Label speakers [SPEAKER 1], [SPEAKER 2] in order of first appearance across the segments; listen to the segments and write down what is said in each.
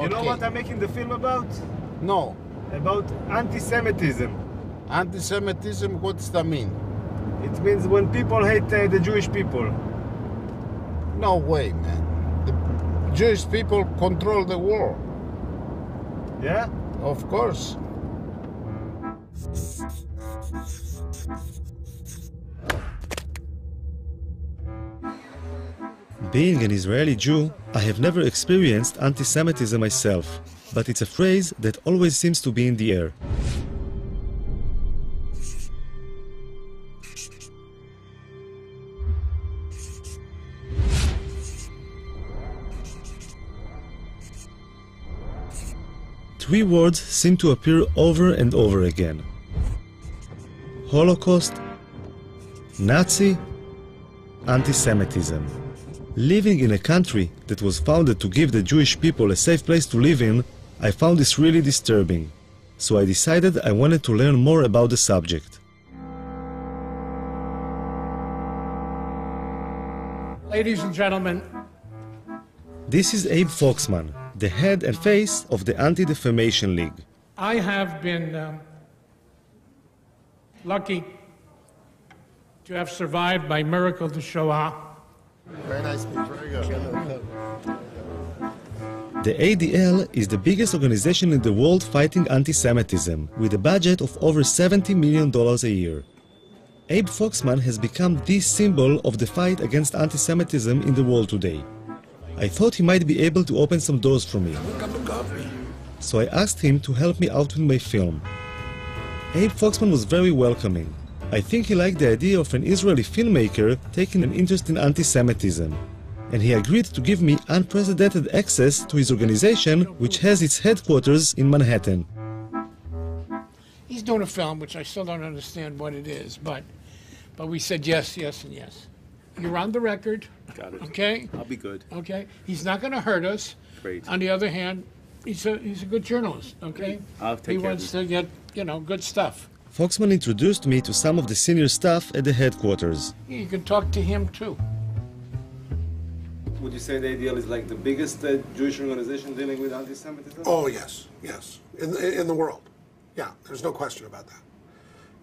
[SPEAKER 1] You know what I'm making the film about?
[SPEAKER 2] No.
[SPEAKER 1] About anti-Semitism.
[SPEAKER 2] Anti-Semitism, what does that mean?
[SPEAKER 1] It means when people hate the Jewish people.
[SPEAKER 2] No way, man. The Jewish people control the world.
[SPEAKER 1] Yeah?
[SPEAKER 2] Of course.
[SPEAKER 3] Being an Israeli Jew, I have never experienced anti-Semitism myself, but it's a phrase that always seems to be in the air. Three words seem to appear over and over again: Holocaust, Nazi, anti-Semitism. Living in a country that was founded to give the Jewish people a safe place to live in, I found this really disturbing. So I decided I wanted to learn more about the subject.
[SPEAKER 4] Ladies and gentlemen,
[SPEAKER 3] this is Abe Foxman, the head and face of the Anti-Defamation League.
[SPEAKER 4] I have been lucky to have survived by miracle the Shoah.
[SPEAKER 2] Very nice, very good.
[SPEAKER 3] The ADL is the biggest organization in the world fighting anti-Semitism, with a budget of over $70 million a year. Abe Foxman has become the symbol of the fight against anti-Semitism in the world today. I thought he might be able to open some doors for me. So I asked him to help me out with my film. Abe Foxman was very welcoming. I think he liked the idea of an Israeli filmmaker taking an interest in anti-Semitism, and he agreed to give me unprecedented access to his organization, which has its headquarters in Manhattan.
[SPEAKER 4] He's doing a film, which I still don't understand what it is, but we said yes, yes, and yes. You're on the record.
[SPEAKER 1] Got it.
[SPEAKER 4] Okay?
[SPEAKER 1] I'll be good.
[SPEAKER 4] Okay? He's not going to hurt us.
[SPEAKER 1] Great.
[SPEAKER 4] On the other hand, he's a good journalist, okay?
[SPEAKER 1] I'll take
[SPEAKER 4] He
[SPEAKER 1] care of
[SPEAKER 4] wants to get, good stuff.
[SPEAKER 3] Foxman introduced me to some of the senior staff at the headquarters.
[SPEAKER 4] You can talk to him, too.
[SPEAKER 1] Would you say the ADL is like the biggest Jewish organization dealing with anti-Semitism?
[SPEAKER 5] Oh, yes, yes. In the world. Yeah, there's no question about that.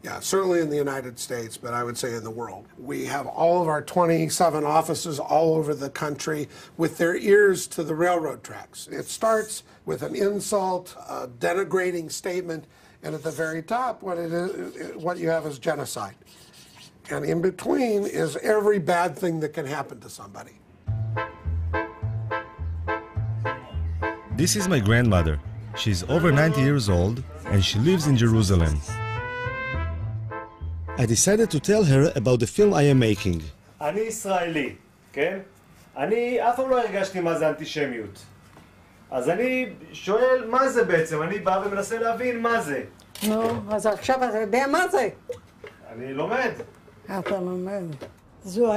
[SPEAKER 5] Yeah, certainly in the United States, but I would say in the world. We have all of our 27 offices all over the country with their ears to the railroad tracks. It starts with an insult, a denigrating statement, and at the very top, what you have is genocide. And in between is every bad thing that can happen to somebody.
[SPEAKER 3] This is my grandmother. She's over 90 years old, and she lives in Jerusalem. I decided to tell her about the film I am making.
[SPEAKER 1] אני ישראלי, כן? אני אף פעם לא הרגשתי מה זה אנטישמיות. אז אני שואל מה זה בעצם, אני בא ומנסה להבין מה זה.
[SPEAKER 6] נו, אז עכשיו אתה יודע מה זה?
[SPEAKER 1] אני לומד.
[SPEAKER 6] אתה לומד. זו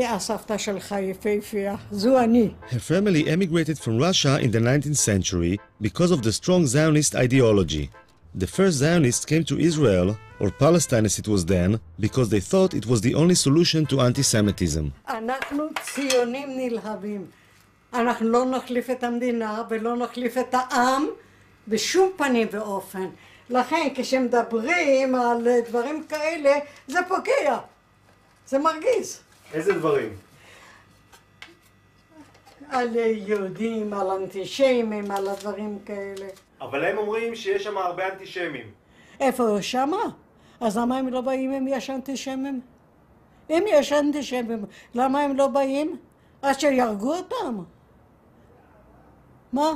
[SPEAKER 6] הסבתא שלך יפהפייה, זו אני.
[SPEAKER 3] Her family emigrated from Russia in the 19th century because of the strong Zionist ideology. The first Zionists came to Israel, or Palestine as it was then, because they thought it was the only solution to anti-Semitism.
[SPEAKER 6] אנחנו ציונים נלהבים. אנחנו לא נחליף את המדינה ולא נחליף את העם בשום פנים ואופן. לכן כשמדברים על דברים כאלה זה פוגע. זה מרגיז.
[SPEAKER 1] איזה דברים?
[SPEAKER 6] על יהודים, על אנטישמים, על הדברים כאלה.
[SPEAKER 1] אבל הם אומרים שיש שם הרבה אנטישמים.
[SPEAKER 6] איפה שמה? אז למה הם לא באים אם יש אנטישמים? אם יש אנטישמים, למה הם לא באים? עד שירגו אותם. מה?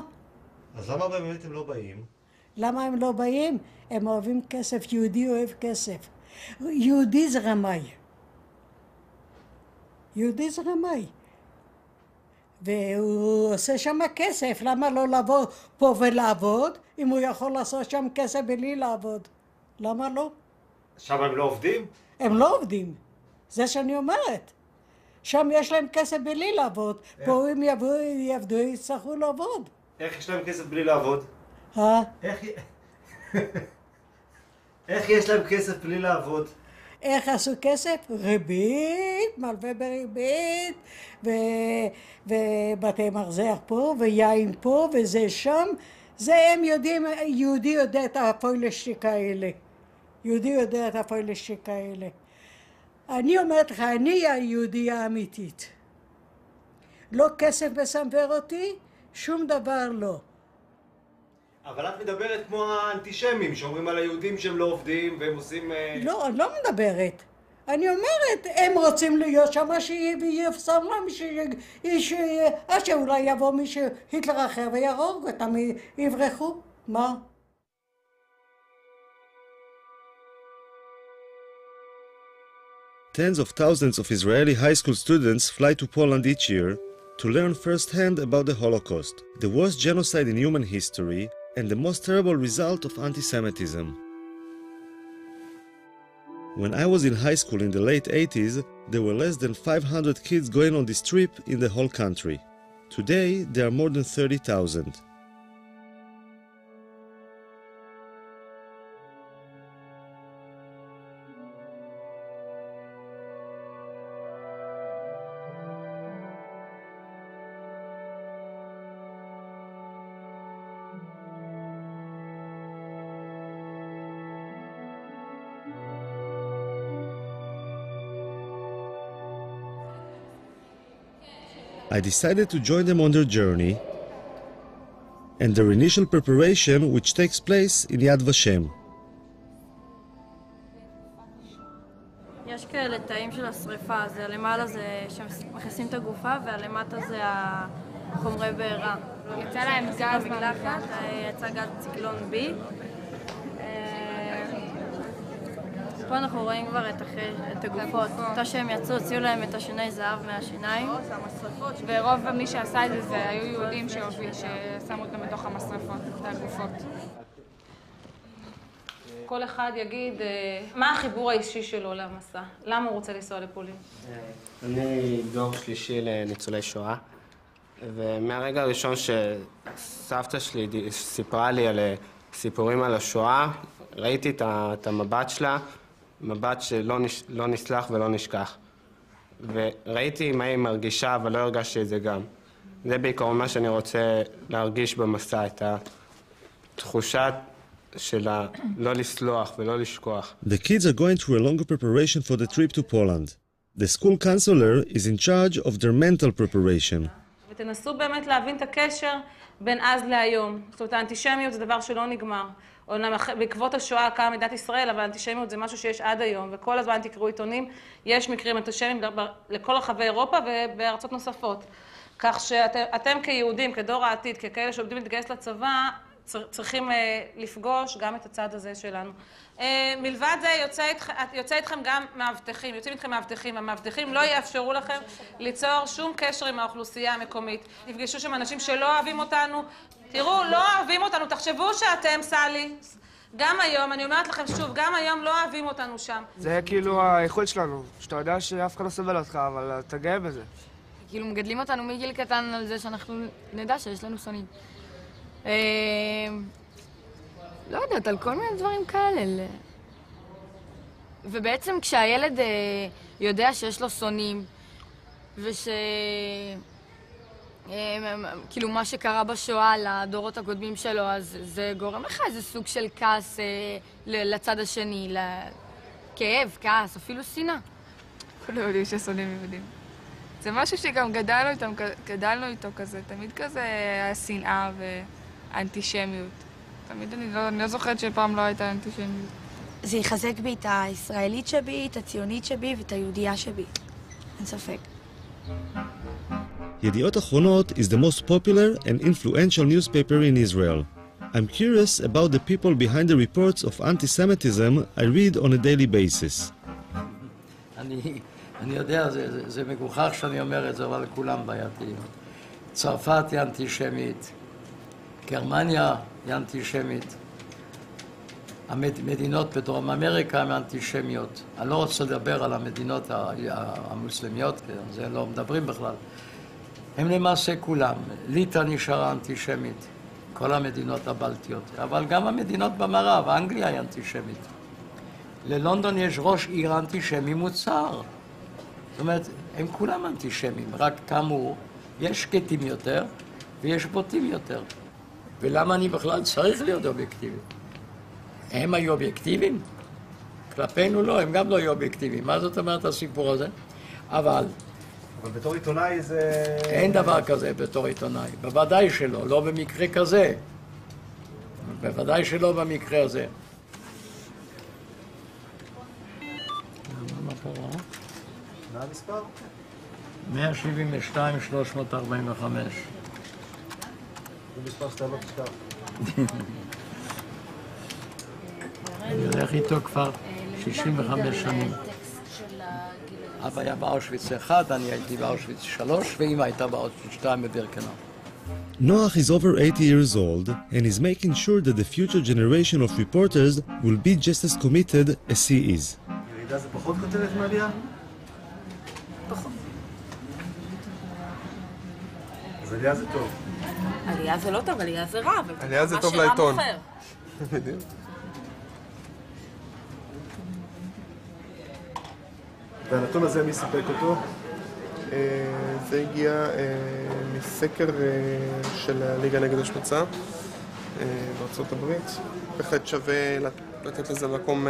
[SPEAKER 3] אז למה באמת הם לא באים?
[SPEAKER 6] למה הם לא באים? הם אוהבים כסף, יהודי אוהב כסף. יהודי זה רמאי. יהודי זה רמאי. והוא עושה שם כסף, למה לא לבוא פה ולעבוד, אם הוא יכול לעשות שם כסף בלי לעבוד? למה לא?
[SPEAKER 1] שם הם לא עובדים?
[SPEAKER 6] הם לא עובדים, זה שאני אומרת. שם יש להם כסף בלי לעבוד, פה אם יעבדו, יצטרכו לעבוד.
[SPEAKER 1] איך יש להם כסף בלי לעבוד?
[SPEAKER 6] איך
[SPEAKER 1] יש להם כסף בלי לעבוד?
[SPEAKER 6] איך עשו כסף? ריבית, מלווה בריבית, ובתי מרזח פה, ויין פה, וזה שם. זה הם יודעים, יהודי יודע את הפוילשטיק האלה. יהודי יודע את הפוילשטיק האלה. אני אומרת לך, אני היהודייה האמיתית. לא כסף מסנוור אותי, שום דבר לא.
[SPEAKER 1] אבל את מדברת כמו האנטישמים שאומרים על היהודים שהם לא עובדים והם עושים...
[SPEAKER 6] לא, אני לא מדברת. אני אומרת, הם רוצים להיות שם, שיפסם להם, עד שאולי יבוא מישהו, היטלר אחר ויהרוג אותם, יברחו. מה?
[SPEAKER 3] Tens of thousands of Israeli high school students fly to Poland each year to learn firsthand about the Holocaust, the worst genocide in human history and the most terrible result of anti-Semitism. When I was in high school in the late 80s, there were less than 500 kids going on this trip in the whole country. Today, there are more than 30,000. I decided to join them on their journey and their initial preparation, which takes place in Yad Vashem.
[SPEAKER 7] יש כאלה תאים של השריפה, זה למעלה זה שמכניסים את הגופה והלמטה זה החומרי בעירה.
[SPEAKER 8] יצא להם גז
[SPEAKER 7] במקלחת, יצא גז ציקלון B. פה אנחנו רואים כבר את הגופות. אותה שהם יצאו, הוציאו להם את השיני זהב מהשיניים.
[SPEAKER 8] ורוב מי שעשה את זה היו יהודים ששמו אותם בתוך המשרפות, את הגופות. כל אחד יגיד מה החיבור האישי שלו למסע, למה הוא רוצה לנסוע לפולין.
[SPEAKER 9] אני דור שלישי לניצולי שואה, ומהרגע הראשון שסבתא שלי סיפרה לי על סיפורים על השואה, ראיתי את המבט שלה, מבט שלא נסלח ולא נשכח. וראיתי מה היא מרגישה, אבל לא הרגשתי את זה גם. זה בעיקרון מה שאני רוצה להרגיש במסע, את התחושת של לא לסלוח ולא לשכוח.
[SPEAKER 3] The kids are going through a longer preparation for the trip to Poland. The school counselor is in charge of their mental preparation.
[SPEAKER 7] ותנסו באמת להבין את הקשר בין אז להיום. זאת אומרת, האנטישמיות זה דבר שלא נגמר. בעקבות השואה קמה מדינת ישראל, אבל האנטישמיות זה משהו שיש עד היום, וכל הזמן תקראו עיתונים, יש מקרים אנטישמיים לכל רחבי אירופה ובארצות נוספות. כך שאתם כיהודים, כדור העתיד, ככאלה שעובדים להתגייס לצבא, צריכים לפגוש גם את הצד הזה שלנו. מלבד זה יוצא איתכם גם מאבטחים, יוצאים איתכם מאבטחים, המאבטחים לא יאפשרו לכם ליצור שום קשר עם האוכלוסייה המקומית. תפגשו שם אנשים שלא אוהבים אותנו, תראו, לא אוהבים אותנו, תחשבו שאתם, סלי, גם היום, אני אומרת לכם שוב, גם היום לא אוהבים אותנו שם.
[SPEAKER 10] זה כאילו האיכות שלנו, שאתה יודע שאף אחד לא סובל אותך, אבל אתה גאה בזה.
[SPEAKER 8] כאילו מגדלים אותנו מגיל קטן על זה שאנחנו נדע שיש לנו שונאים. לא יודעת, על כל מיני דברים כאלה. ובעצם כשהילד יודע שיש לו שונאים, כאילו מה שקרה בשואה לדורות הקודמים שלו, אז זה גורם לך איזה סוג של כעס לצד השני, כאב, כעס, אפילו שנאה.
[SPEAKER 11] כולנו יודעים ששונאים יהודים. זה משהו שגם גדלנו איתו כזה, תמיד כזה השנאה ואנטישמיות. תמיד אני לא זוכרת שפעם לא הייתה אנטישמיות.
[SPEAKER 12] זה יחזק בי את הישראלית שבי, את הציונית שבי ואת היהודייה שבי. אין ספק.
[SPEAKER 3] Yediot Achronot is the most popular and influential newspaper in Israel. I'm curious about the people behind the reports of anti-Semitism I read on a daily basis.
[SPEAKER 13] אני יודע, זה מגוחך שאני אומר את זה, אבל כולם בעייתיים. צרפת היא אנטישמית, גרמניה היא אנטישמית, המדינות בדרום אמריקה הן אנטישמיות. אני לא רוצה לדבר על המדינות המוסלמיות, זה לא מדברים בכלל. הם למעשה כולם. ליטא נשארה אנטישמית, כל המדינות הבלטיות, אבל גם המדינות במערב, אנגליה היא אנטישמית. ללונדון יש ראש עיר אנטישמי מוצהר. זאת אומרת, הם כולם אנטישמים, רק כאמור, יש שקטים יותר ויש בוטים יותר. ולמה אני בכלל צריך להיות אובייקטיבי? הם היו אובייקטיביים? כלפינו לא, הם גם לא היו אובייקטיביים. מה זאת אומרת הסיפור הזה? אבל
[SPEAKER 1] בתור עיתונאי זה...
[SPEAKER 13] אין דבר כזה בתור עיתונאי. בוודאי שלא, לא במקרה כזה. בוודאי שלא במקרה הזה.
[SPEAKER 1] מה המספר?
[SPEAKER 13] 172, 345.
[SPEAKER 1] זה מספר שאתה לא תשכח.
[SPEAKER 13] אני הולך איתו כבר 65 שנים. אבא היה באושוויץ 1, אני הייתי באושוויץ 3, ואמא הייתה באושוויץ 2 בבירקנאו.
[SPEAKER 3] Noach is over 80 years old and is making sure that the future generation of reporters will be just as committed as he is.
[SPEAKER 1] ירידה זה פחות כותרת מעלייה?
[SPEAKER 7] פחות.
[SPEAKER 1] אז עלייה זה טוב.
[SPEAKER 7] עלייה זה לא טוב, עלייה זה רע.
[SPEAKER 14] עלייה זה טוב לעיתון.
[SPEAKER 1] בדיוק. והנתון הזה מי סיפק אותו?
[SPEAKER 14] זה הגיע מסקר של הליגה נגד השמצה בארצות הברית. בהחלט שווה לתת לזה מקום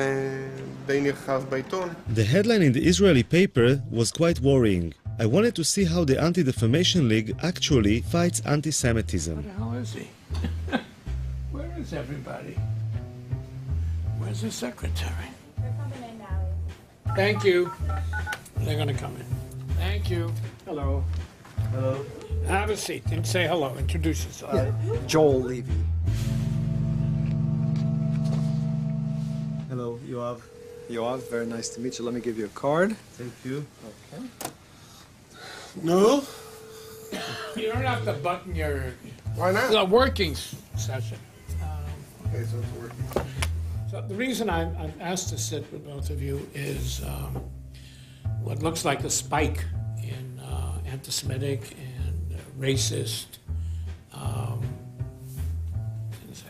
[SPEAKER 14] די נרחב בעיתון.
[SPEAKER 3] The headline in the Israeli paper was quite worrying. I wanted to see how the Anti-Defamation League actually fights anti-Semitism.
[SPEAKER 4] What the hell is he? Where is everybody? Where's the secretary?
[SPEAKER 15] They're coming in now.
[SPEAKER 4] Thank you. They're going to come in. Thank you. Hello.
[SPEAKER 1] Hello.
[SPEAKER 4] Have a seat and say hello. Introduce yourself.
[SPEAKER 16] Joel Levy.
[SPEAKER 1] Hello, Yoav.
[SPEAKER 16] Yoav, very nice to meet you. Let me give you a card.
[SPEAKER 1] Thank you.
[SPEAKER 16] Okay.
[SPEAKER 5] No?
[SPEAKER 4] You don't have to button your...
[SPEAKER 5] Why not?
[SPEAKER 4] The working session.
[SPEAKER 5] Okay, so it's working.
[SPEAKER 4] So the reason I'm asked to sit with both of you is what looks like a spike in anti-Semitic and racist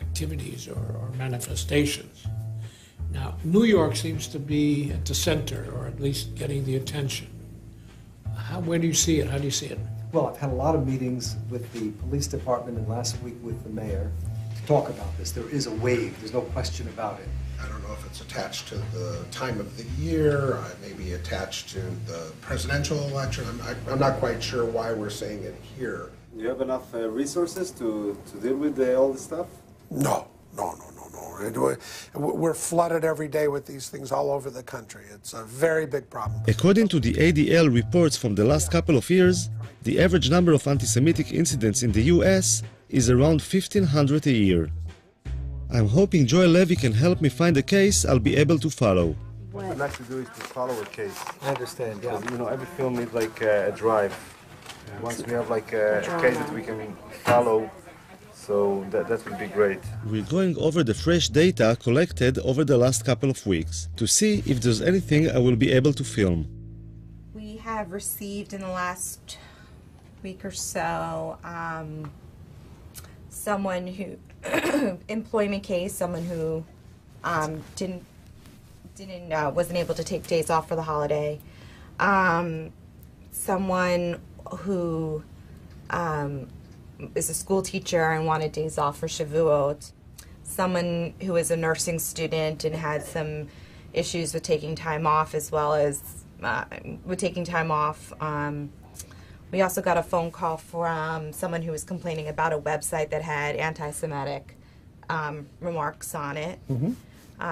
[SPEAKER 4] activities or manifestations. Now, New York seems to be at the center, or at least getting the attention. Where do you see it? How do you see it?
[SPEAKER 16] Well, I've had a lot of meetings with the police department and last week with the mayor to talk about this. There is a wave. There's no question about it.
[SPEAKER 5] I don't know if it's attached to the time of the year, maybe attached to the presidential election. I'm not quite sure why we're saying it here.
[SPEAKER 1] Do you have enough resources to deal with all this stuff?
[SPEAKER 5] No. We're flooded every day with these things all over the country. It's a very big problem.
[SPEAKER 3] According to the ADL reports from the last couple of years, the average number of anti-Semitic incidents in the US is around 1,500 a year. I'm hoping Joel Levy can help me find a case I'll be able to follow.
[SPEAKER 1] What I'd like to do is to follow a case.
[SPEAKER 16] I understand, yeah.
[SPEAKER 1] Because, you know, every film needs like a drive. Once we have like a case that we can follow, so that would be great.
[SPEAKER 3] We're going over the fresh data collected over the last couple of weeks to see if there's anything I will be able to film.
[SPEAKER 17] We have received in the last week or so someone who employment case, someone who wasn't able to take days off for the holiday, someone who is a school teacher and wanted days off for Shavuot, someone who is a nursing student and had some issues with taking time off as well as with taking time off. We also got a phone call from someone who was complaining about a website that had anti-Semitic remarks on it.
[SPEAKER 16] Mm-hmm.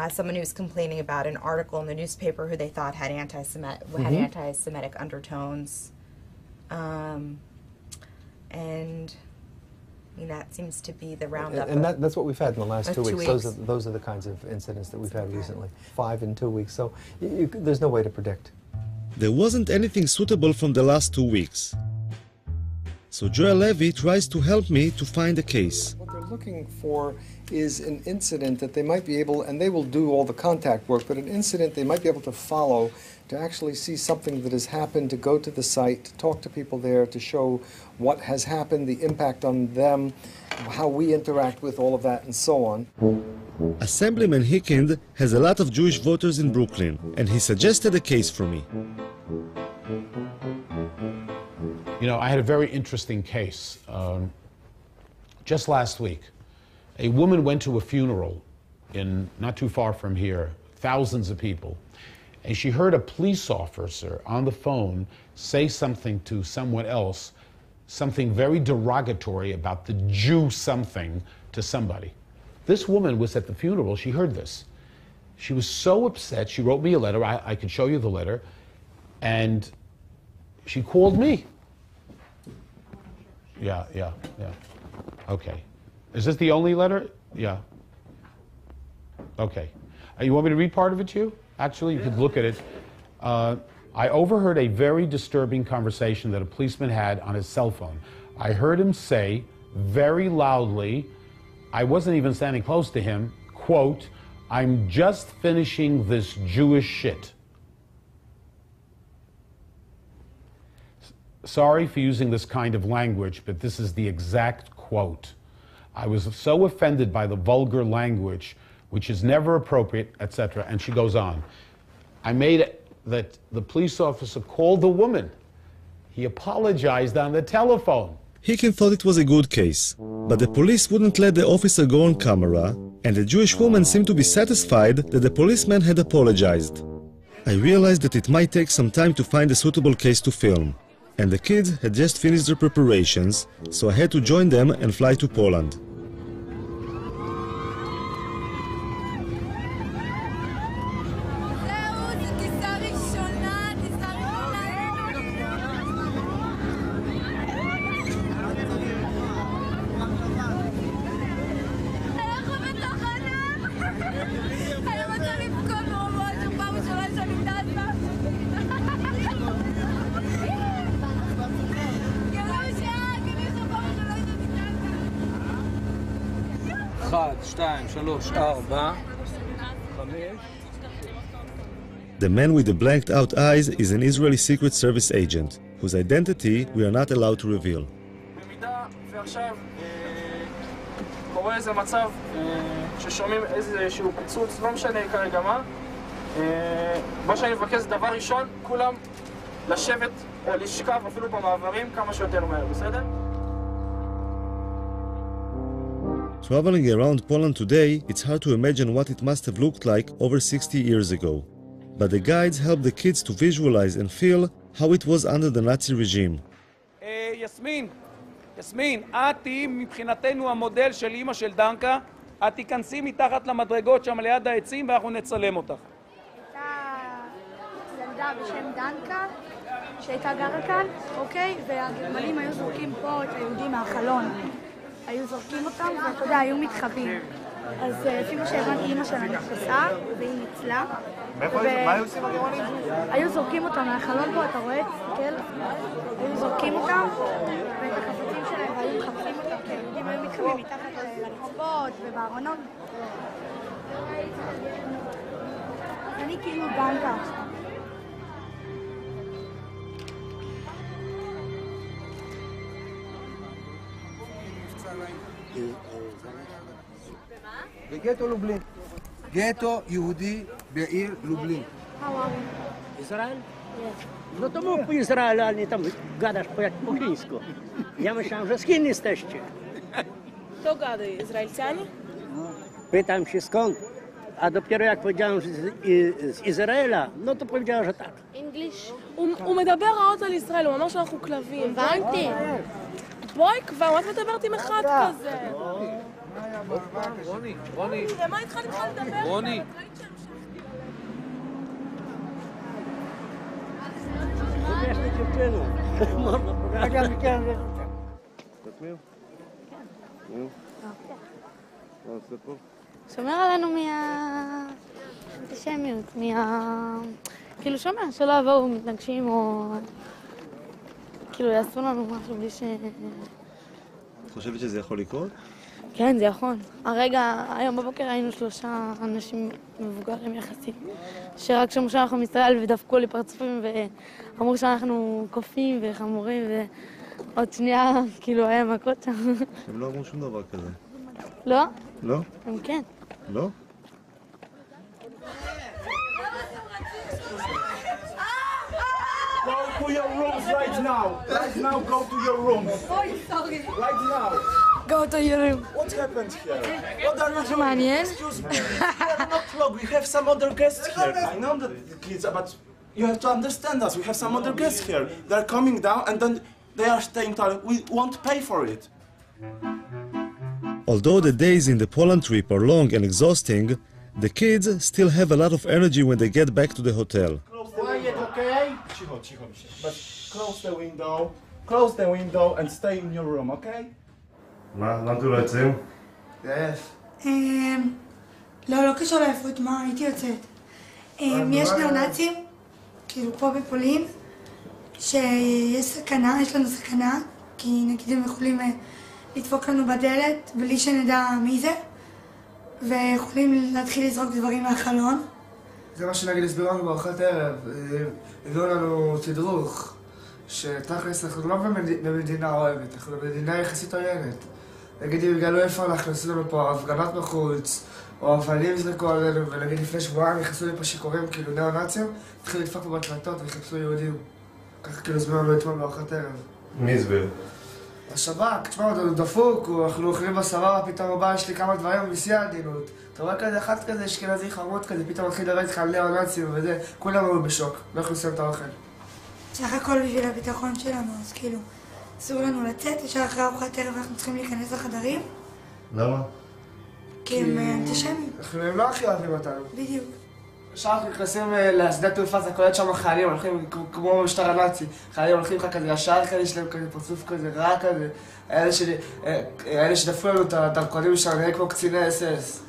[SPEAKER 17] Someone who was complaining about an article in the newspaper who they thought had anti-Semitic undertones. And that seems to be the roundup.
[SPEAKER 16] And that's what we've had in the last 2 weeks.
[SPEAKER 17] 2 weeks.
[SPEAKER 16] Those are the kinds of incidents that we've had recently. 5 in 2 weeks. So there's no way to predict.
[SPEAKER 3] There wasn't anything suitable from the last 2 weeks. So Joel Levy tries to help me to find a case.
[SPEAKER 16] What they're looking for is an incident that they might be able, and they will do all the contact work, but an incident they might be able to follow, to actually see something that has happened, to go to the site, to talk to people there, to show what has happened, the impact on them, how we interact with all of that, and so on.
[SPEAKER 3] Assemblyman Hikind has a lot of Jewish voters in Brooklyn, and he suggested a case for me.
[SPEAKER 18] You know, I had a very interesting case. Just last week, a woman went to a funeral not too far from here, thousands of people, and she heard a police officer on the phone say something to someone else, something very derogatory about the Jew something to somebody. This woman was at the funeral, she heard this. She was so upset, she wrote me a letter, I can show you the letter, and she called me. Yeah. Okay. Is this the only letter? Yeah. Okay. You want me to read part of it to you? Actually, you could look at it. I overheard a very disturbing conversation that a policeman had on his cell phone. I heard him say very loudly, I wasn't even standing close to him, quote, "I'm just finishing this Jewish shit." Sorry for using this kind of language, but this is the exact quote. I was so offended by the vulgar language, which is never appropriate, etc. And she goes on. I made it that the police officer called the woman. He apologized on the telephone.
[SPEAKER 3] Hikin thought it was a good case, but the police wouldn't let the officer go on camera, and the Jewish woman seemed to be satisfied that the policeman had apologized. I realized that it might take some time to find a suitable case to film, and the kids had just finished their preparations, so I had to join them and fly to Poland. The man with the blanked out eyes is an Israeli Secret Service agent, whose identity we are not allowed to reveal.
[SPEAKER 19] במידה ועכשיו קורה איזה מצב ששומעים איזשהו פיצוץ, לא משנה כרגע מה שאני מבקש דבר ראשון, כולם לשבת או לשכב אפילו במעברים כמה שיותר מהר, בסדר?
[SPEAKER 3] Traveling around Poland today, it's hard to imagine what it must have looked like over 60 years ago. But the guides help the kids to visualize and feel how it was under the Nazi regime.
[SPEAKER 19] יסמין, את תהיי מבחינתנו המודל של אמא של דנקה, את תיכנסי מתחת למדרגות שם ליד העצים ואנחנו נצלם אותך.
[SPEAKER 20] הייתה ילדה בשם דנקה שהייתה גרה כאן, אוקיי? והגרמנים היו זורקים פה את היהודים מהחלון. היו זורקים אותם, ואתה יודע, היו מתחבאים. אז לפי מה שהבנתי, אמא שלה נתפסה, והיא ניצלה. מה היו עושים הגרמנים? היו זורקים אותם מהחלון פה, אתה רואה? תסתכל. היו זורקים אותם, ואת החפצים שלהם, והיו מחפשים אותם, כי היהודים היו מתחבאים מתחת לרחובות ובארונות. אני כאילו דנקה עכשיו.
[SPEAKER 21] בגטו לובלין. גטו יהודי בעיר לובלין.
[SPEAKER 22] Izrael? No to mów po Izraelu, a nie tam gadasz jak po chińsku. Ja myślałem, że z Chin jesteście.
[SPEAKER 23] Kto gada? Izraelcianie?
[SPEAKER 22] Pytam się skąd, a dopiero jak powiedziałem, że z Izraela, no to powiedziała, że tak.
[SPEAKER 23] English? הוא מדבר רעות על ישראל, הוא אמר שאנחנו כלבים. הבנתי. בואי כבר, מה את מדברת עם אחד כזה?
[SPEAKER 19] רוני.
[SPEAKER 23] למה התחלת לדבר?
[SPEAKER 19] רוני.
[SPEAKER 20] שומר עלינו מהאנטישמיות, כאילו שומר, שלא יבואו מתנגשים או כאילו יעשו לנו משהו בלי ש...
[SPEAKER 3] את חושבת שזה יכול לקרות?
[SPEAKER 20] כן, זה יכול. הרגע, היום בבוקר היינו 3 אנשים מבוגרים יחסית, שרק שמעו שאנחנו מישראל ודפקו לי פרצופים ואמרו שאנחנו קופים וחמורים ועוד שנייה כאילו היה מכות שם.
[SPEAKER 3] הם לא אמרו שום דבר כזה.
[SPEAKER 20] לא?
[SPEAKER 3] לא?
[SPEAKER 20] הם כן.
[SPEAKER 3] לא?
[SPEAKER 2] Go to your rooms right now. Right now, go to your rooms. Right now.
[SPEAKER 20] Go to your room.
[SPEAKER 2] What happened here? What are you doing?
[SPEAKER 20] מעניין.
[SPEAKER 2] Excuse me. We are not clogged. We have some other guests here. I know that the kids, but you have to understand us. We have some other guests here. They're coming down and then they are staying there. We won't pay for it.
[SPEAKER 3] Although the days in the Poland trip are long and exhausting, the kids still have a lot of energy when they get back to the hotel.
[SPEAKER 2] Quiet, okay? But close the window and stay in your room, okay?
[SPEAKER 1] מה? למה אתם לא יוצאים?
[SPEAKER 20] לא קשור לעייפות, מה? הייתי יוצאת. יש ניאו-נאצים, כאילו פה בפולין, שיש סכנה, יש לנו סכנה, כי נגיד הם יכולים לדפוק לנו בדלת בלי שנדע מי זה, ויכולים להתחיל לזרוק דברים מהחלון.
[SPEAKER 10] זה מה שנגיד הסבירו לנו בארוחת ערב, הביאו לנו תדרוך, שתכלס אנחנו לא במדינה אוהבת, אנחנו במדינה יחסית עוינת. נגיד אם יגלו איפה אנחנו עשינו לנו פה הפגנות בחוץ, או אבנים יזרקו עלינו, ונגיד לפני שבועיים נכנסו לי פה שיכורים כאילו ניאו-נאצים, התחילו לדפוק פה בדלתות וחיפשו יהודים. ככה כאילו הסבירו לנו אתמול בארוחת ערב.
[SPEAKER 1] מי הסביר?
[SPEAKER 10] השב"כ, תשמע, הוא דפוק, אנחנו אוכלים בסבבה, פתאום הוא בא, יש לי כמה דברים בשיא העדינות. אתה רואה כזה, אחד כזה, אשכנזי חמוד כזה, פתאום מתחיל לראות איתך על ניאו-נאצים וזה, כולם היו בשוק, לא יכולים לסיים את האוכל.
[SPEAKER 20] סך הכל בשביל הביטחון שלנו, אז כאילו, אסור לנו לצאת, ישר אחרי ארוחת ערב אנחנו צריכים להיכנס לחדרים.
[SPEAKER 1] למה?
[SPEAKER 20] כי הם אנטישמים.
[SPEAKER 10] הם לא הכי אוהבים אותנו.
[SPEAKER 20] בדיוק.
[SPEAKER 10] עכשיו אנחנו נכנסים לשדה תעופה, זה כולל שם חיילים, הולכים כמו במשטר הנאצי. חיילים הולכים לך כזה ישר כזה, יש להם כזה פרצוף כזה רע כזה. אלה שדפו לנו את הדרכונים שם, נראה כמו קציני אס-אס.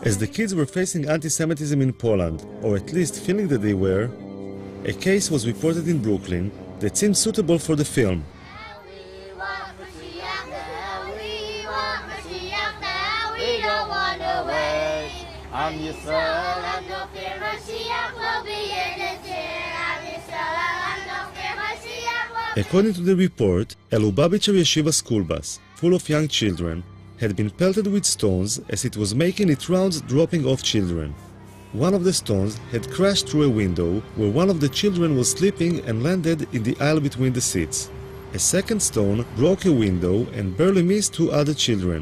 [SPEAKER 3] As the kids were facing anti-Semitism in Poland, or at least feeling that they were, a case was reported in Brooklyn that seemed suitable for the film. According to the report, a Lubavitcher yeshiva school bus, full of young children, had been pelted with stones as it was making its rounds dropping off children. One of the stones had crashed through a window where one of the children was sleeping and landed in the aisle between the seats. A second stone broke a window and barely missed two other children.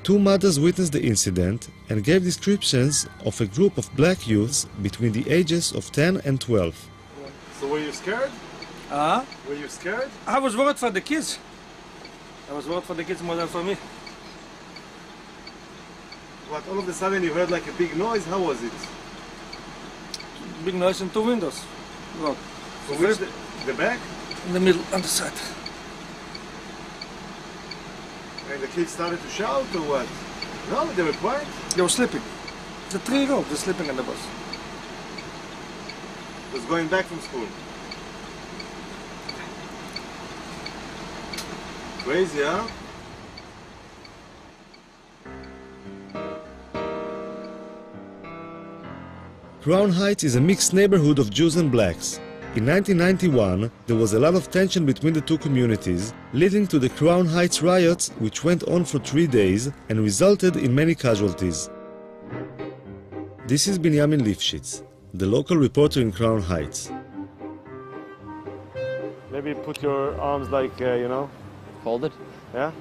[SPEAKER 3] Two mothers witnessed the incident and gave descriptions of a group of black youths between the ages of 10 and 12.
[SPEAKER 1] So were you scared? Were you scared?
[SPEAKER 6] I was worried for the kids. I was worried for the kids more than for me.
[SPEAKER 1] What, all of a sudden you heard like a big noise? How was it?
[SPEAKER 6] Big noise in two windows. Look.
[SPEAKER 1] So which, the back?
[SPEAKER 6] In the middle, on the side.
[SPEAKER 1] And the kids started to shout or what? No, they were quiet?
[SPEAKER 6] They were sleeping. The 3-year-old was sleeping on the bus.
[SPEAKER 1] Was going back from school. Crazy, huh?
[SPEAKER 3] Crown Heights is a mixed neighborhood of Jews and blacks. In 1991, there was a lot of tension between the two communities, leading to the Crown Heights riots, which went on for 3 days and resulted in many casualties. This is Binyamin Lifshitz, the local reporter in Crown Heights.
[SPEAKER 1] Maybe put your arms like, you know...
[SPEAKER 9] Folded?
[SPEAKER 1] Yeah?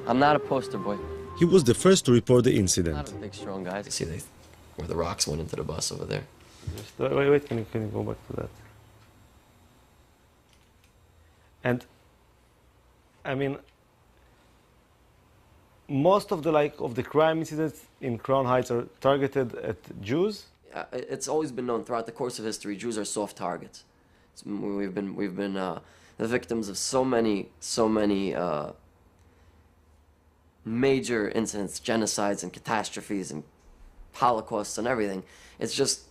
[SPEAKER 9] I'm not a poster boy.
[SPEAKER 3] He was the first to report the incident.
[SPEAKER 9] Not a big, strong guy. See where the rocks went into the bus over there.
[SPEAKER 1] Just, wait, can you go back to that? And, I mean, most of the crime incidents in Crown Heights are targeted at Jews?
[SPEAKER 9] It's always been known throughout the course of history, Jews are soft targets. We've been the victims of so many major incidents, genocides and catastrophes and Holocausts and everything. It's just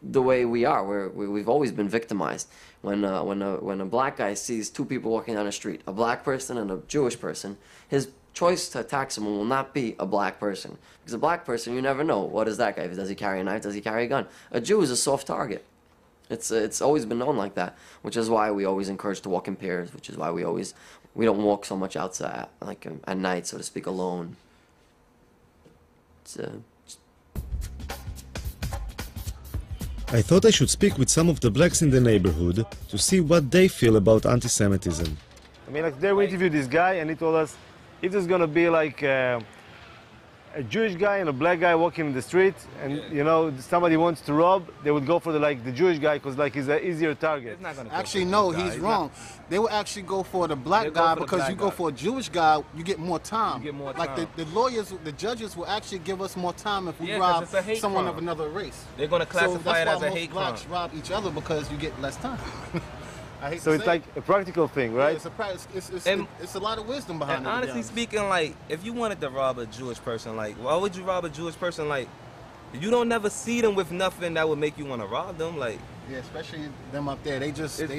[SPEAKER 9] the way we are. We've always been victimized. When a black guy sees two people walking down the street, a black person and a Jewish person, his choice to attack someone will not be a black person. Because a black person, you never know. What is that guy? Does he carry a knife? Does he carry a gun? A Jew is a soft target. It's always been known like that, which is why we always encourage to walk in pairs, which is why we don't walk so much outside, like at night, so to speak, alone.
[SPEAKER 3] I thought I should speak with some of the blacks in the neighborhood to see what they feel about anti-Semitism.
[SPEAKER 1] I mean, like, there we interviewed this guy, and he told us if there's gonna be like a Jewish guy and a black guy walking in the street, and you know somebody wants to rob, they would go for the Jewish guy because he's an easier target.
[SPEAKER 8] Actually, no, he's wrong. They would actually go for the black guy because you go for a Jewish guy, you get more time. Like the lawyers, the judges will actually give us more time if we rob someone of another race.
[SPEAKER 2] They're going to classify it as a hate crime.
[SPEAKER 8] That's why most blacks rob each other because you get less time.
[SPEAKER 1] So it's like a practical thing, right?
[SPEAKER 8] Yeah, it's a lot of wisdom behind it.
[SPEAKER 2] And honestly speaking, like, if you wanted to rob a Jewish person, like, why would you rob a Jewish person? Like, you don't never see them with nothing that would make you want to rob them. Like,
[SPEAKER 8] yeah, especially them up there. They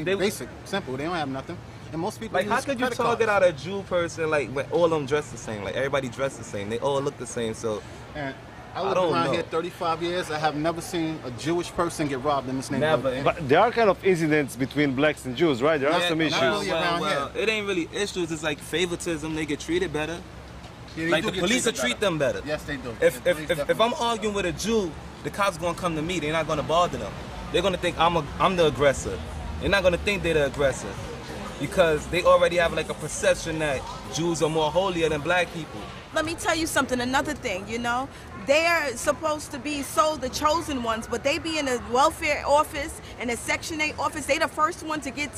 [SPEAKER 8] basic, simple. They don't have nothing. And most people
[SPEAKER 2] like, how could you target out a Jew person like when all of them dress the same? Like, everybody dress the same. They all look the same. So.
[SPEAKER 8] And I lived around here 35 years. I have never seen a Jewish person get robbed in this neighborhood.
[SPEAKER 1] Never. But there are kind of incidents between blacks and Jews, right? There are some issues.
[SPEAKER 2] Well, it ain't really issues. It's like favoritism. They get treated better. Yeah, like the police will treat them better.
[SPEAKER 8] Yes, they do.
[SPEAKER 2] If I'm arguing with a Jew, the cops gonna come to me. They're not gonna bother them. They're gonna think I'm the aggressor. They're not gonna think they're the aggressor because they already have like a perception that Jews are more holier than black people.
[SPEAKER 11] Let me tell you something, another thing, you know. They're supposed to be the chosen ones, but they be in a welfare office and a Section 8 office. They the first one to get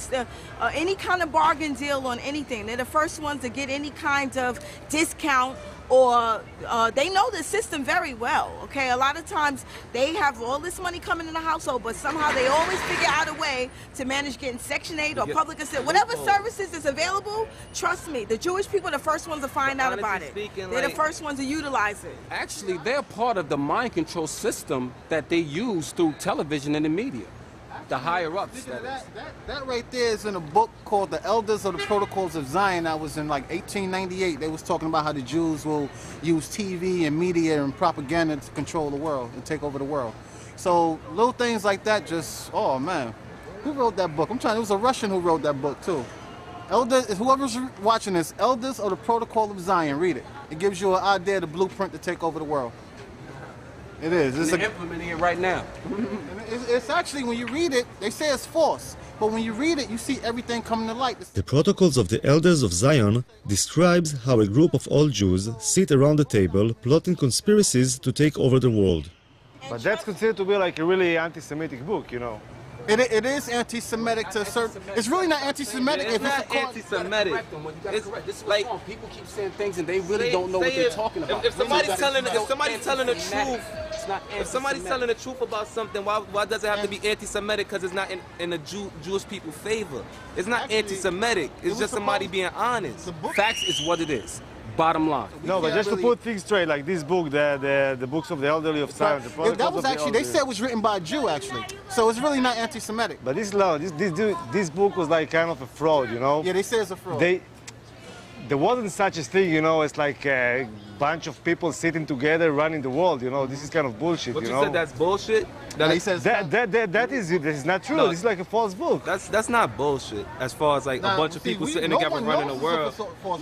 [SPEAKER 11] any kind of bargain deal on anything. They're the first ones to get any kind of discount, or they know the system very well, okay? A lot of times they have all this money coming in the household, but somehow they always figure out a way to manage getting Section 8 or public assistance. Whatever services is available, trust me, the Jewish people are the first ones to find out about it. They're the first ones to utilize it.
[SPEAKER 6] Actually, they're part of the mind control system that they use through television and the media. The higher ups.
[SPEAKER 8] That right there is in a book called The Elders of the Protocols of Zion. That was in like 1898. They was talking about how the Jews will use TV and media and propaganda to control the world and take over the world. So little things like that just, oh man. Who wrote that book? It was a Russian who wrote that book too. Whoever's watching this, Elders of the Protocol of Zion, read it. It gives you an idea, the blueprint to take over the world. It is.
[SPEAKER 6] They're implementing it right now.
[SPEAKER 8] It's actually, when you read it, they say it's false. But when you read it, you see everything coming to light.
[SPEAKER 3] The Protocols of the Elders of Zion describes how a group of all Jews sit around the table plotting conspiracies to take over the world.
[SPEAKER 1] But that's considered to be like a really anti-Semitic book, you know.
[SPEAKER 8] It is anti-Semitic to a certain. It's really not anti-Semitic.
[SPEAKER 2] It's not anti-Semitic.
[SPEAKER 6] It's like people keep saying things and they really don't know what they're talking about.
[SPEAKER 2] If somebody's telling the truth, if somebody's telling the truth about something, why does it have to be anti-Semitic? Because it's not in the Jewish people's favor. It's not anti-Semitic. It's just somebody being honest.
[SPEAKER 6] Facts is what it is. Bottom line.
[SPEAKER 1] No, but just to put things straight, like this book, the books of the elderly of Zion.
[SPEAKER 8] That was actually, they said it was written by a Jew actually. So it's really not anti-Semitic.
[SPEAKER 1] But this book was like kind of a fraud, you know?
[SPEAKER 8] Yeah, they say it's a fraud.
[SPEAKER 1] There wasn't such a thing, you know, it's like a bunch of people sitting together running the world, you know? This is kind of bullshit,
[SPEAKER 2] but
[SPEAKER 1] you know?
[SPEAKER 2] But you said that's bullshit?
[SPEAKER 1] That is not true. This is like a false book.
[SPEAKER 2] That's not bullshit. As far as like a bunch of people sitting together running the world.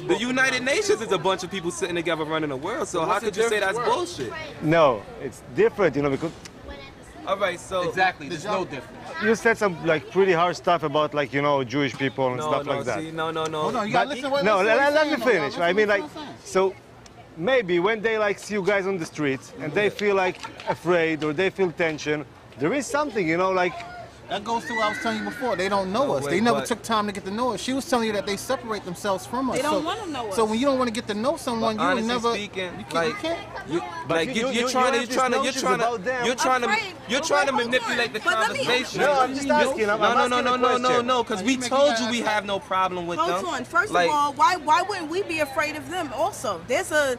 [SPEAKER 2] The United Nations is a bunch of people sitting together running the world. So how could you say that's bullshit?
[SPEAKER 1] No, it's different, you know, because...
[SPEAKER 2] All right, so...
[SPEAKER 6] Exactly, there's no difference.
[SPEAKER 1] You said some like pretty harsh stuff about like, you know, Jewish people and stuff like that.
[SPEAKER 2] No.
[SPEAKER 8] Hold on, you gotta listen to what
[SPEAKER 1] let me finish. I mean, like, so maybe when they like see you guys on the streets and they feel like afraid or they feel tension, there is something, you know, like...
[SPEAKER 8] That goes to what I was telling you before. They don't know us. They never took time to get to know us. She was telling you that they separate themselves from us.
[SPEAKER 11] They don't want to know us.
[SPEAKER 8] So when you don't want to get to know someone, you will never.
[SPEAKER 2] Speaking,
[SPEAKER 8] you can't.
[SPEAKER 2] You're trying to manipulate the conversation.
[SPEAKER 1] No, I'm just asking.
[SPEAKER 2] No. Because we told you we have no problem with them.
[SPEAKER 11] Hold on. First of all, why wouldn't we be afraid of them? Also, there's a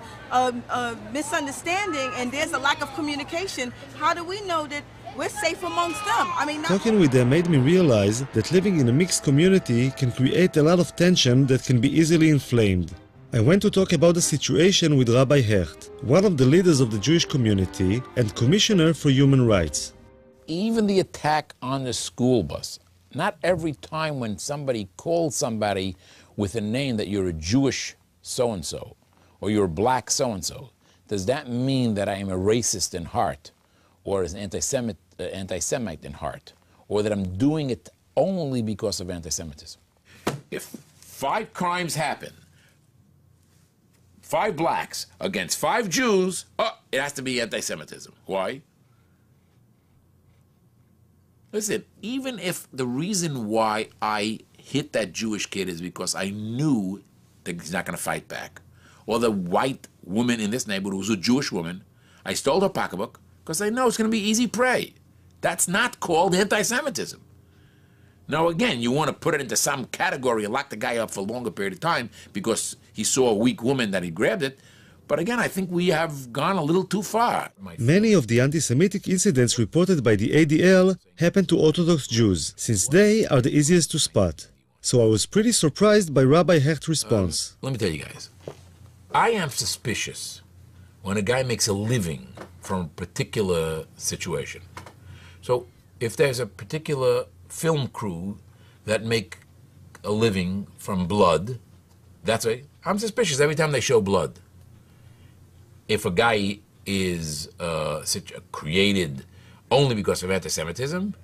[SPEAKER 11] misunderstanding and there's a lack of communication. How do we know that we're safe amongst them? I mean,
[SPEAKER 3] talking with them made me realize that living in a mixed community can create a lot of tension that can be easily inflamed. I went to talk about the situation with Rabbi Hecht, one of the leaders of the Jewish community and Commissioner for Human Rights.
[SPEAKER 12] Even the attack on the school bus. Not every time when somebody calls somebody with a name that you're a Jewish so-and-so or you're a black so-and-so, does that mean that I am a racist in heart or an anti-Semite anti-Semite in heart, or that I'm doing it only because of anti-Semitism. If 5 crimes happen, 5 blacks against 5 Jews, it has to be anti-Semitism. Why? Listen, even if the reason why I hit that Jewish kid is because I knew that he's not going to fight back, or the white woman in this neighborhood who was a Jewish woman, I stole her pocketbook because I know it's going to be easy prey. That's not called anti-Semitism. Now, again, you want to put it into some category and lock the guy up for a longer period of time because he saw a weak woman that he grabbed it. But again, I think we have gone a little too far.
[SPEAKER 3] Many of the anti-Semitic incidents reported by the ADL happen to Orthodox Jews, since they are the easiest to spot. So I was pretty surprised by Rabbi Hecht's response.
[SPEAKER 12] Let me tell you guys, I am suspicious when a guy makes a living from a particular situation. So if there's a particular film crew that make a living from blood, that's right. I'm suspicious every time they show blood. If a guy is created only because of anti-Semitism,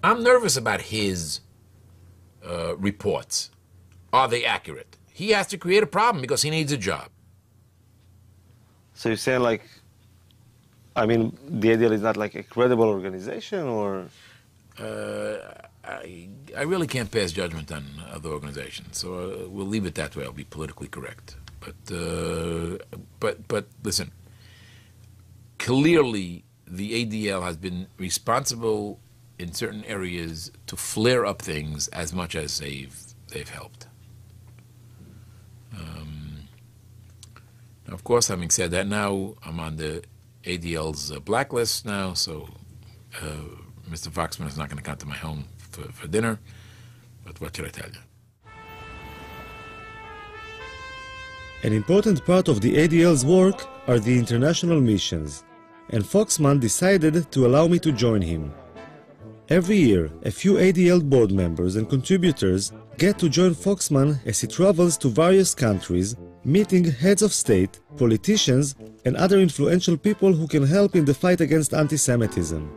[SPEAKER 12] I'm nervous about his reports. Are they accurate? He has to create a problem because he needs a job.
[SPEAKER 1] So you're saying, like, I mean, the ADL is not like a credible organization, or?
[SPEAKER 12] I really can't pass judgment on other organizations, so we'll leave it that way. I'll be politically correct. But listen, clearly the ADL has been responsible in certain areas to flare up things as much as they've helped. Of course, having said that, now I'm on the ADL's blacklist now, so Mr. Foxman is not going to come to my home for dinner, but what should I tell you?
[SPEAKER 3] An important part of the ADL's work are the international missions, and Foxman decided to allow me to join him. Every year, a few ADL board members and contributors get to join Foxman as he travels to various countries, meeting heads of state, politicians, and other influential people who can help in the fight against anti-Semitism.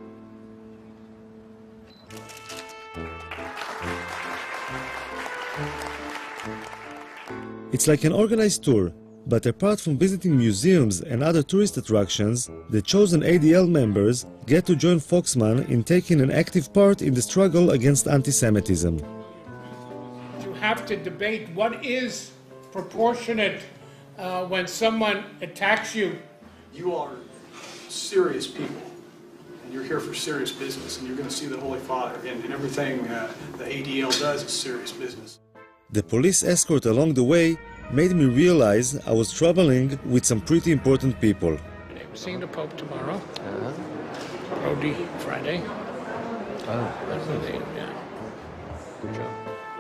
[SPEAKER 3] It's like an organized tour, but apart from visiting museums and other tourist attractions, the chosen ADL members get to join Foxman in taking an active part in the struggle against anti-Semitism.
[SPEAKER 4] You have to debate what is proportionate when someone attacks you.
[SPEAKER 7] You are serious people, and you're here for serious business, and you're going to see the Holy Father, and everything the ADL does is serious business.
[SPEAKER 3] The police escort along the way made me realize I was traveling with some pretty important people.
[SPEAKER 4] We're seeing the Pope tomorrow. Brody Friday. That's the name, yeah. Good job.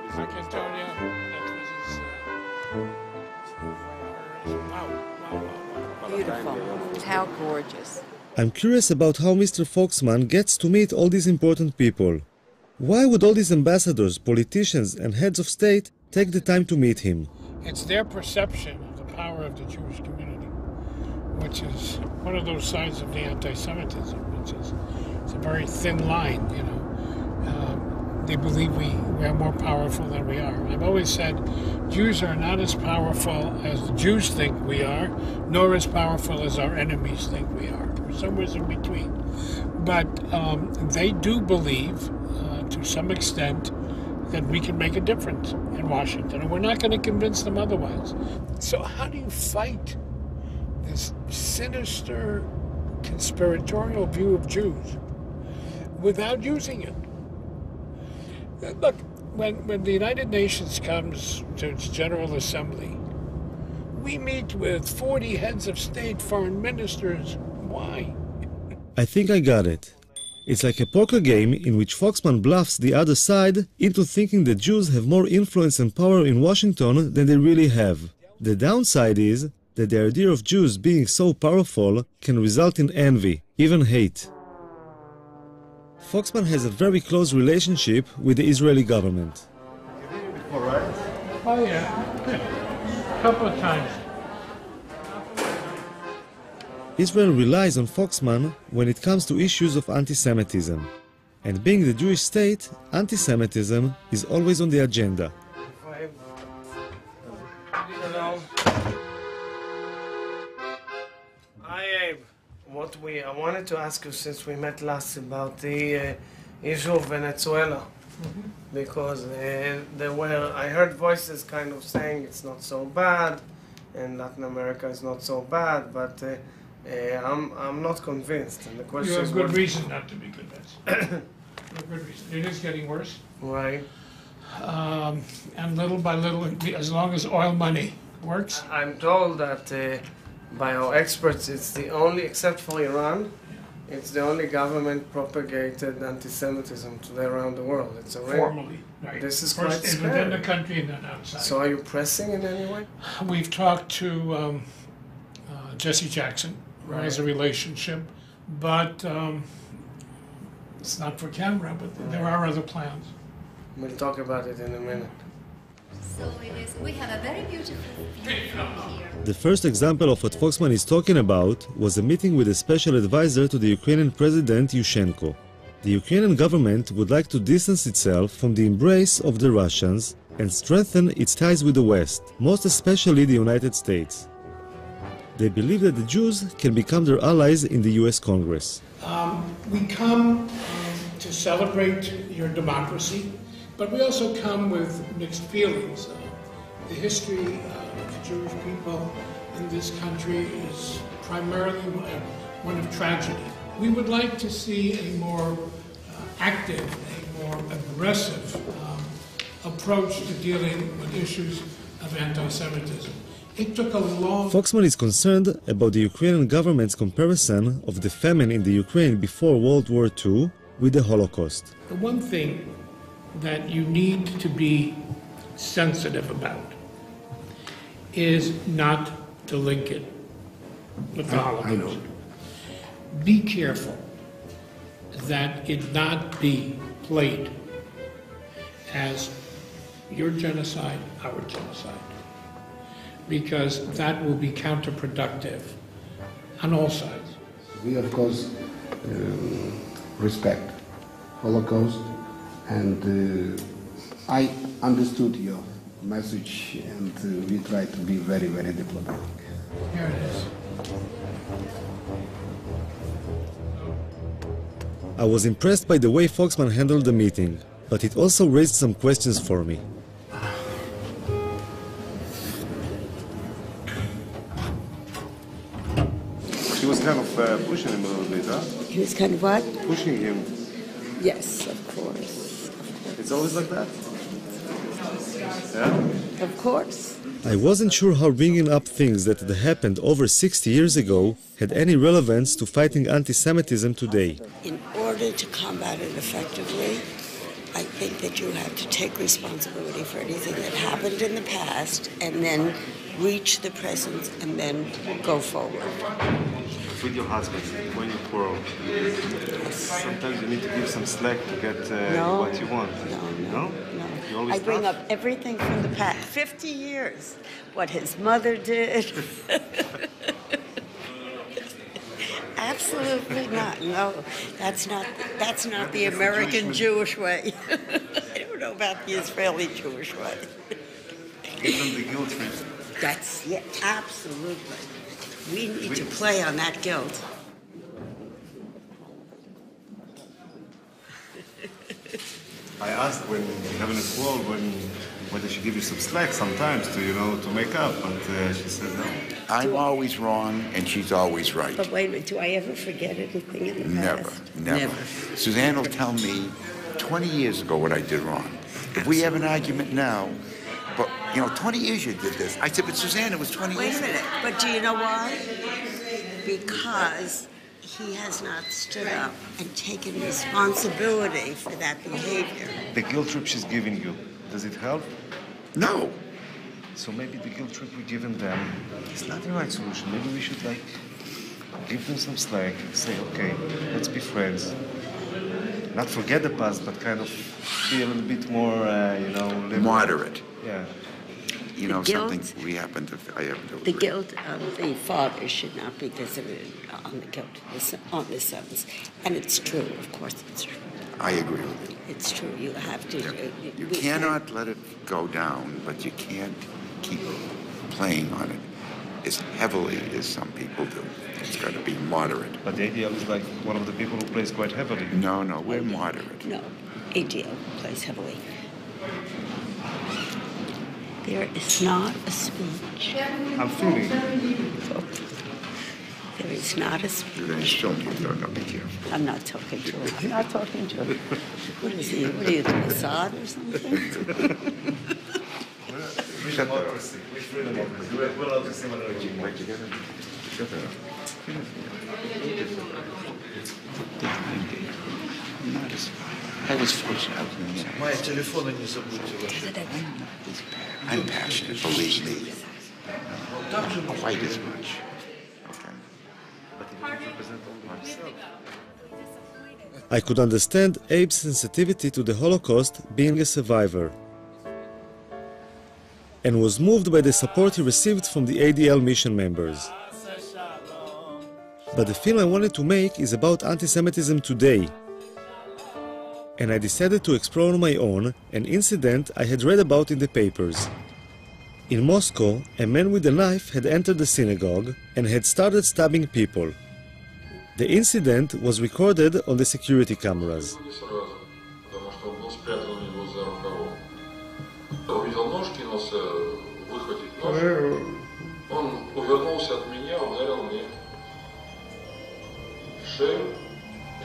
[SPEAKER 4] I can tell you that was
[SPEAKER 13] Beautiful. How gorgeous.
[SPEAKER 3] I'm curious about how Mr. Foxman gets to meet all these important people. Why would all these ambassadors, politicians, and heads of state take the time to meet him?
[SPEAKER 4] It's their perception of the power of the Jewish community, which is one of those sides of the anti-Semitism, which is it's a very thin line, you know. They believe we are more powerful than we are. I've always said Jews are not as powerful as the Jews think we are, nor as powerful as our enemies think we are. We're somewhere in between. But they do believe, to some extent, that we can make a difference in Washington, and we're not going to convince them otherwise. So how do you fight this sinister, conspiratorial view of Jews without using it? Look, when the United Nations comes to its General Assembly, we meet with 40 heads of state, foreign ministers. Why?
[SPEAKER 3] I think I got it. It's like a poker game in which Foxman bluffs the other side into thinking that Jews have more influence and power in Washington than they really have. The downside is that the idea of Jews being so powerful can result in envy, even hate. Foxman has a very close relationship with the Israeli government.
[SPEAKER 4] All right. Oh, yeah. A couple of times.
[SPEAKER 3] Israel relies on Foxman when it comes to issues of anti-Semitism. And being the Jewish state, anti-Semitism is always on the agenda.
[SPEAKER 10] Hi, Abe. I wanted to ask you, since we met last, about the issue of Venezuela. Because I heard voices kind of saying it's not so bad, and Latin America is not so bad, but I'm not convinced. And the question
[SPEAKER 4] You have
[SPEAKER 10] is,
[SPEAKER 4] good reason not to be convinced. You have good reason. It is getting worse.
[SPEAKER 10] Right.
[SPEAKER 4] And little by little, as long as oil money works.
[SPEAKER 10] I'm told that by our experts, it's the only, except for Iran, it's the only government-propagated anti-Semitism today around the world. It's a
[SPEAKER 4] Formally, right.
[SPEAKER 10] This is
[SPEAKER 4] First
[SPEAKER 10] quite scary.
[SPEAKER 4] within the country and then outside.
[SPEAKER 10] So are you pressing in any way?
[SPEAKER 4] We've talked to Jesse Jackson, who has a relationship, but it's not for camera, but there are other plans.
[SPEAKER 10] We'll talk about it in a minute.
[SPEAKER 5] So we have a very beautiful view from here.
[SPEAKER 3] The first example of what Foxman is talking about was a meeting with a special advisor to the Ukrainian President Yushchenko. The Ukrainian government would like to distance itself from the embrace of the Russians and strengthen its ties with the West, most especially the United States. They believe that the Jews can become their allies in the US Congress.
[SPEAKER 4] We come to celebrate your democracy, but we also come with mixed feelings. The history of Jewish people in this country is primarily one of tragedy. We would like to see a more active, a more aggressive approach to dealing with issues of anti-Semitism. It took a long...
[SPEAKER 3] Foxman is concerned about the Ukrainian government's comparison of the famine in the Ukraine before World War II with the Holocaust.
[SPEAKER 4] The one thing that you need to be sensitive about is not to link it with the Holocaust. Be careful that it not be played as your genocide, our genocide, because that will be counterproductive on all sides.
[SPEAKER 14] We, of course, respect Holocaust, and I understood your message, and we try to be very, very diplomatic.
[SPEAKER 4] Here it is.
[SPEAKER 3] I was impressed by the way Foxman handled the meeting, but it also raised some questions for me.
[SPEAKER 15] She was kind of pushing him a little bit, huh?
[SPEAKER 24] He was kind of what?
[SPEAKER 15] Pushing him.
[SPEAKER 24] Yes, of course.
[SPEAKER 15] It's always like that? Yeah?
[SPEAKER 24] Of course.
[SPEAKER 3] I wasn't sure how bringing up things that had happened over 60 years ago had any relevance to fighting anti-Semitism today.
[SPEAKER 24] In order to combat it effectively, I think that you have to take responsibility for anything that happened in the past and then reach the present and then go forward.
[SPEAKER 15] With your husband, when you quarrel, sometimes you need to give some slack to get what you want. No? You always
[SPEAKER 24] I bring
[SPEAKER 15] tough?
[SPEAKER 24] up everything from the past, 50 years, what his mother did. Absolutely not. No, that's not the American Jewish way. I don't know about the Israeli Jewish way.
[SPEAKER 15] Give them the guilt trip.
[SPEAKER 24] That's, yeah, absolutely. We need to play on that guilt.
[SPEAKER 15] I asked when you're having a quarrel, whether she give you some slack sometimes to make up, but she said no.
[SPEAKER 25] I'm always wrong and she's always right.
[SPEAKER 24] But wait a minute, do I ever forget anything in the past?
[SPEAKER 25] Never. Suzanne will tell me 20 years ago what I did wrong. If we have an argument now, but 20 years you did this. I said, but Suzanne, it was 20 years ago.
[SPEAKER 24] Wait a minute, but do you know why? Because he has not stood up and taken responsibility for that behavior.
[SPEAKER 15] The guilt trip she's giving you, does it help?
[SPEAKER 25] No.
[SPEAKER 15] So maybe the guilt trip we're giving them is not the right solution. Maybe we should give them some slack, say, okay, let's be friends. Not forget the past, but kind of be a little bit more, liberal.
[SPEAKER 25] Moderate.
[SPEAKER 15] Yeah.
[SPEAKER 25] you know something, I happen to
[SPEAKER 24] The
[SPEAKER 25] agree.
[SPEAKER 24] guilt of the father should not be visited on the guilt on the sons. And it's true, of course it's true.
[SPEAKER 25] I agree with you.
[SPEAKER 24] It's true, you have to.
[SPEAKER 25] You cannot let it go down, but you can't keep playing on it as heavily as some people do. It's got to be moderate.
[SPEAKER 15] But the ADL is like one of the people who plays quite heavily.
[SPEAKER 25] No, we're moderate.
[SPEAKER 24] No, ADL plays heavily. There is not a speech.
[SPEAKER 15] I'm feeling.
[SPEAKER 24] There is not a speech.
[SPEAKER 25] You're going to show me. No, be careful.
[SPEAKER 24] I'm not talking to him. I'm not talking to him. What is he? What are you, the Mossad or something?
[SPEAKER 15] Shut democracy. We free democracy. We're allowed to say whatever we want.
[SPEAKER 25] I was fortunate.
[SPEAKER 10] Мои телефоны не забудьте ваши.
[SPEAKER 25] I'm passionate, believe me. Quite as much.
[SPEAKER 3] I could understand Abe's sensitivity to the Holocaust being a survivor, and was moved by the support he received from the ADL mission members. But the film I wanted to make is about anti-Semitism today, and I decided to explore on my own an incident I had read about in the papers. In Moscow, a man with a knife had entered the synagogue and had started stabbing people. The incident was recorded on the security cameras.
[SPEAKER 16] Он увернулся от меня, ударил мне в шею.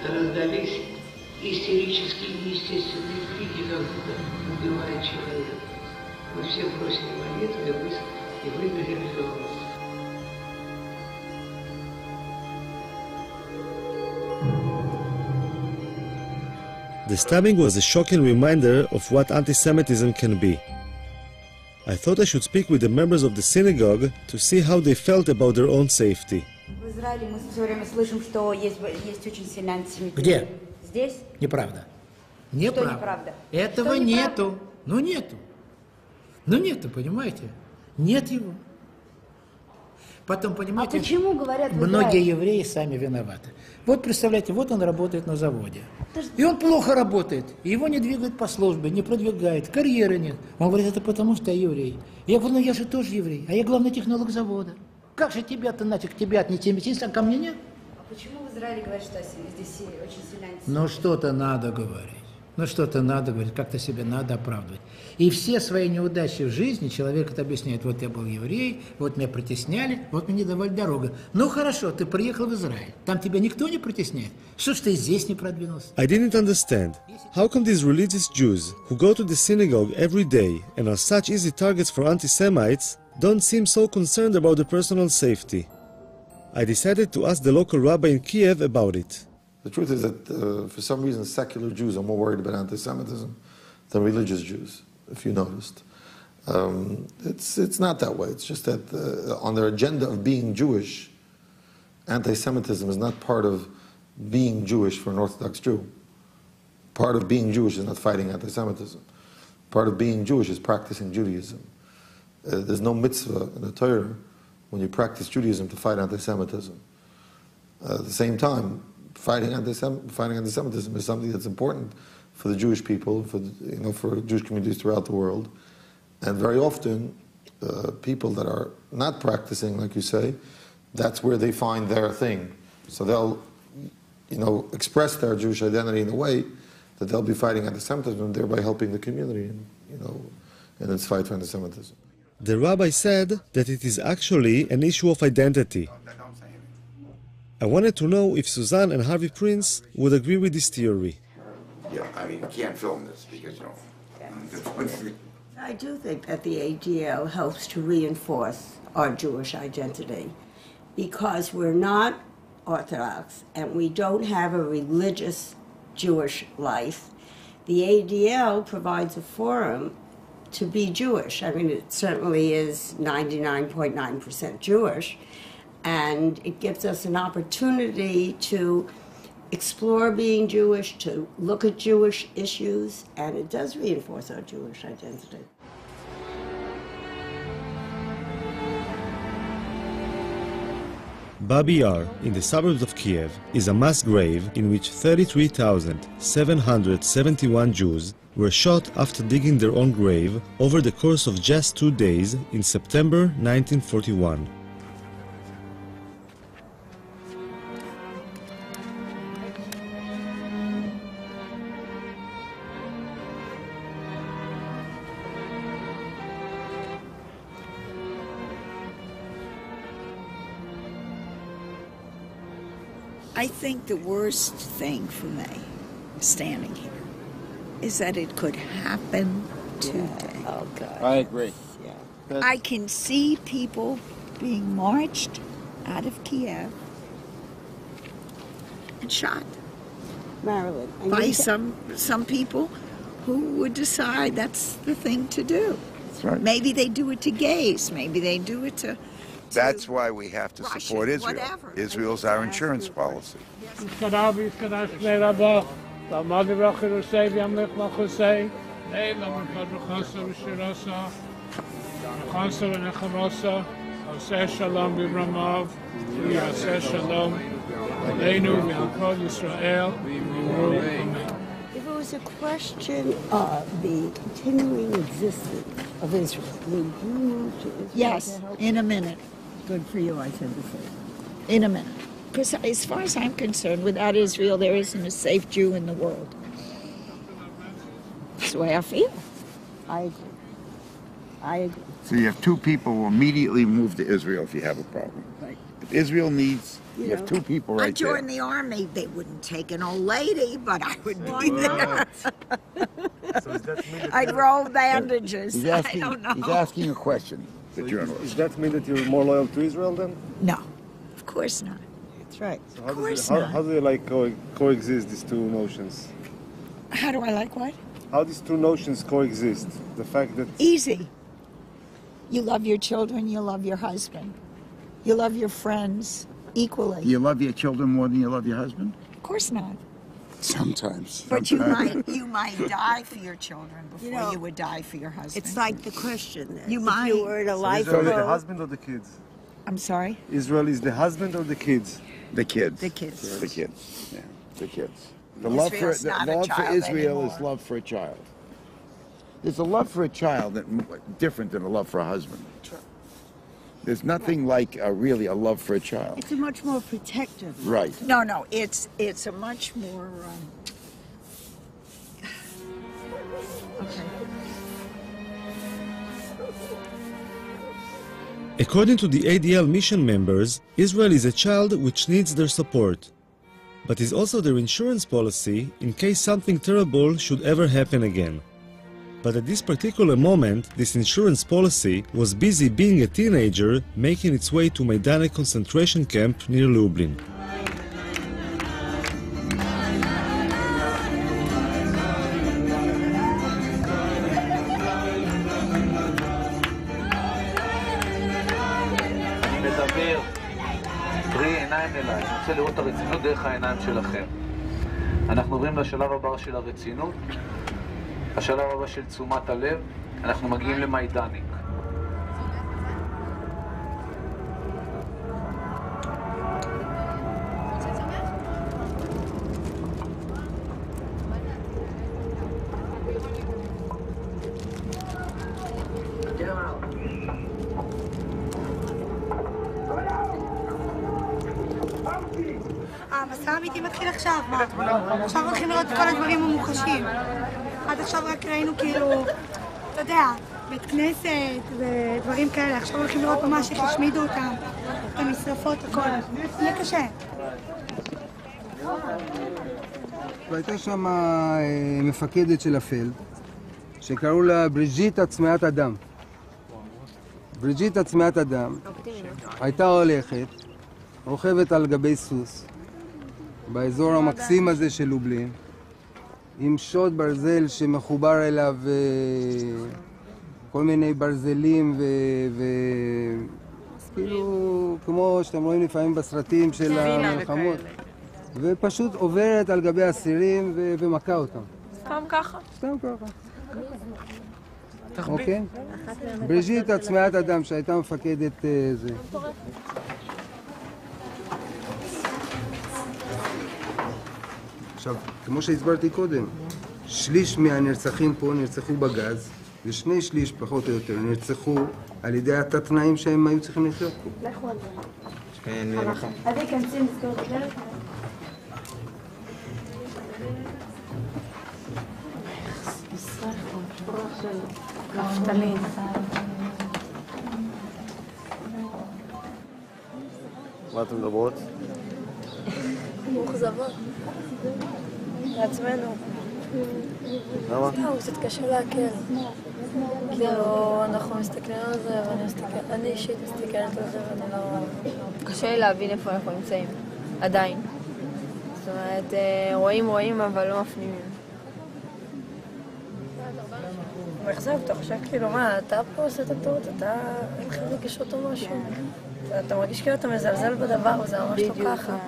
[SPEAKER 17] Раздались истерические, неестественные крики, как убивает человека. Мы все бросили молитвы и выбежали за угол.
[SPEAKER 3] The stabbing was a shocking reminder of what anti-Semitism can be. I thought I should speak with the members of the synagogue to see how they felt about their own safety.
[SPEAKER 18] В Израиле мы все время слышим, что есть очень сильный антисемитизм.
[SPEAKER 21] Где?
[SPEAKER 18] Здесь?
[SPEAKER 21] Неправда.
[SPEAKER 18] Что
[SPEAKER 21] Неправда.
[SPEAKER 18] неправда?
[SPEAKER 21] Этого
[SPEAKER 18] Что неправда?
[SPEAKER 21] нету. Ну нету. Ну нету, понимаете? Нет его. Потом, понимаете,
[SPEAKER 18] А почему говорят в
[SPEAKER 21] многие
[SPEAKER 18] Израиле?
[SPEAKER 21] евреи сами виноваты. Вот представляете, вот он работает на заводе. И он плохо работает. И его не двигают по службе, не продвигают, карьеры нет. Он говорит, это потому что я еврей. Я говорю, ну я же тоже еврей, а я главный технолог завода. Как же тебя-то нафиг, тебя антисемитизм, а ко мне нет?
[SPEAKER 18] А почему в Израиле говорят, что здесь очень сильный антисемитизм?
[SPEAKER 21] Ну что-то надо говорить. Ну что-то надо говорить, как-то себя надо оправдывать. И все свои неудачи в жизни человек это объясняет. Вот я был еврей, вот меня притесняли, вот мне не давали дорогу. Ну хорошо, ты приехал в Израиль. Там тебя никто не притесняет. Что ж ты здесь не продвинулся?
[SPEAKER 3] I didn't understand. How come these religious Jews, who go to the synagogue every day and are such easy targets for anti-Semites, don't seem so concerned about their personal safety? I decided to ask the local rabbi in Kiev about it.
[SPEAKER 22] The truth is that for some reason secular Jews are more worried about anti-Semitism than religious Jews, if you noticed. It's not that way. It's just that on their agenda of being Jewish, anti-Semitism is not part of being Jewish for an Orthodox Jew. Part of being Jewish is not fighting anti-Semitism. Part of being Jewish is practicing Judaism. There's no mitzvah in the Torah when you practice Judaism to fight anti-Semitism. At the same time, fighting anti-Semitism is something that's important for the Jewish people, for Jewish communities throughout the world. And very often, people that are not practicing, like you say, that's where they find their thing. So they'll, express their Jewish identity in a way that they'll be fighting anti-Semitism and thereby helping the community, in its fight for anti-Semitism.
[SPEAKER 3] The rabbi said that it is actually an issue of identity. I wanted to know if Suzanne and Harvey Prince would agree with this theory.
[SPEAKER 25] Yeah, I mean, you can't film this because,
[SPEAKER 24] I do think that the ADL helps to reinforce our Jewish identity because we're not Orthodox and we don't have a religious Jewish life. The ADL provides a forum to be Jewish. I mean, it certainly is 99.9% Jewish, and it gives us an opportunity to explore being Jewish, to look at Jewish issues, and it does reinforce our Jewish identity.
[SPEAKER 3] Babi Yar, in the suburbs of Kiev, is a mass grave in which 33,771 Jews were shot after digging their own grave over the course of just 2 days in September 1941.
[SPEAKER 13] I think the worst thing for me, standing here, is that it could happen today.
[SPEAKER 6] Oh, God. I agree. Yeah.
[SPEAKER 13] I can see people being marched out of Kiev and shot.
[SPEAKER 24] Marilyn,
[SPEAKER 13] by some people who would decide that's the thing to do.
[SPEAKER 25] That's right.
[SPEAKER 13] Maybe they do it to gays. Maybe they do it to
[SPEAKER 25] That's why we have to
[SPEAKER 13] Russia,
[SPEAKER 25] support Israel.
[SPEAKER 13] whatever.
[SPEAKER 25] Israel's our insurance policy.
[SPEAKER 24] If it was a question of the continuing existence of Israel, would you move to Israel?
[SPEAKER 13] Yes, in a minute.
[SPEAKER 24] Good for you, I tend to say.
[SPEAKER 13] In a minute. Because as far as I'm concerned, without Israel, there isn't a safe Jew in the world. That's the way I feel.
[SPEAKER 24] I agree. I agree.
[SPEAKER 25] So you have two people who immediately move to Israel if you have a problem.
[SPEAKER 24] Right.
[SPEAKER 25] If Israel needs, you have two people right
[SPEAKER 13] I joined the army. They wouldn't take an old lady, but I would be there. I'd roll bandages.
[SPEAKER 25] He's asking,
[SPEAKER 13] I don't know.
[SPEAKER 25] He's asking a question, the journalist.
[SPEAKER 1] Does that mean that you're more loyal to Israel then?
[SPEAKER 13] No, of course not.
[SPEAKER 24] That's right.
[SPEAKER 1] So how do they like coexist, these two notions?
[SPEAKER 13] How do I like what?
[SPEAKER 1] How these two notions coexist? The fact that...
[SPEAKER 13] Easy. You love your children, you love your husband. You love your friends equally.
[SPEAKER 25] You love your children more than you love your husband?
[SPEAKER 13] Of course not.
[SPEAKER 25] Sometimes.
[SPEAKER 13] But you might die for your children before you would die for your husband.
[SPEAKER 24] It's like the question then.
[SPEAKER 13] You
[SPEAKER 24] if
[SPEAKER 13] might.
[SPEAKER 24] you were in a life
[SPEAKER 1] Israel is the husband or the kids?
[SPEAKER 13] I'm sorry?
[SPEAKER 1] Israel is the husband or the kids?
[SPEAKER 25] The kids.
[SPEAKER 13] The kids.
[SPEAKER 25] The kids. Yeah, the kids. The
[SPEAKER 13] Israel's
[SPEAKER 25] love for Israel is love for a child. There's a love for a child that different than a love for a husband.
[SPEAKER 24] True.
[SPEAKER 25] There's nothing like really a love for a child.
[SPEAKER 24] It's a much more protective.
[SPEAKER 25] Right.
[SPEAKER 13] No, it's a much more. Okay.
[SPEAKER 3] According to the ADL mission members, Israel is a child which needs their support, but is also their insurance policy in case something terrible should ever happen again. But at this particular moment, this insurance policy was busy being a teenager making its way to Maidane concentration camp near Lublin.
[SPEAKER 9] אני מדבר, תראי עיניים אליי, אני רוצה לראות את הרצינות דרך העיניים שלכם. אנחנו עוברים לשלב הבא של הרצינות, השלב הבא של תשומת הלב, אנחנו מגיעים למיידניק.
[SPEAKER 19] המסע האמיתי מתחיל עכשיו, עכשיו הולכים לראות את כל הדברים המוחשים. עד עכשיו רק ראינו כאילו, אתה יודע, בית כנסת ודברים כאלה, עכשיו הולכים לראות ממש איך השמידו אותם, את המשרפות, הכל. יהיה קשה.
[SPEAKER 20] והייתה שם מפקדת של הפלד, שקראו לה בריג'יט עצמיית אדם. בריג'יט עצמיית אדם הייתה הולכת, רוכבת על גבי סוס, באזור המקסים הזה של לובלין, עם שוט ברזל שמחובר אליו כל מיני ברזלים כאילו כמו שאתם רואים לפעמים בסרטים של המלחמות, ופשוט עוברת על גבי אסירים ומכה אותם.
[SPEAKER 23] סתם ככה?
[SPEAKER 20] סתם ככה. אוקיי? בריג'יט עצמיית אדם שהייתה מפקדת זה. עכשיו, כמו שהסברתי קודם, שליש מהנרצחים פה נרצחו בגז, ושני שליש פחות או יותר נרצחו על ידי התת-תנאים שהם היו צריכים לחיות פה.
[SPEAKER 18] לכו על זה. אז ייכנסי לסגור את הדלת. נפתלין.
[SPEAKER 1] מה אתם מדברות?
[SPEAKER 2] מאוכזבות. לעצמנו.
[SPEAKER 1] למה?
[SPEAKER 2] הוא קצת קשה להקל. כאילו, אנחנו מסתכלים על זה, אני אישית מסתכלת על זה ואני לא... קשה לי להבין איפה אנחנו נמצאים. עדיין. זאת אומרת, רואים, אבל לא מפנימים. הוא מחזב, אתה חושב כאילו, מה, אתה פה עושה את הטעות, אתה אין לך רגישות או משהו. אתה מרגיש כאילו אתה מזלזל בדבר, וזה ממש לא ככה.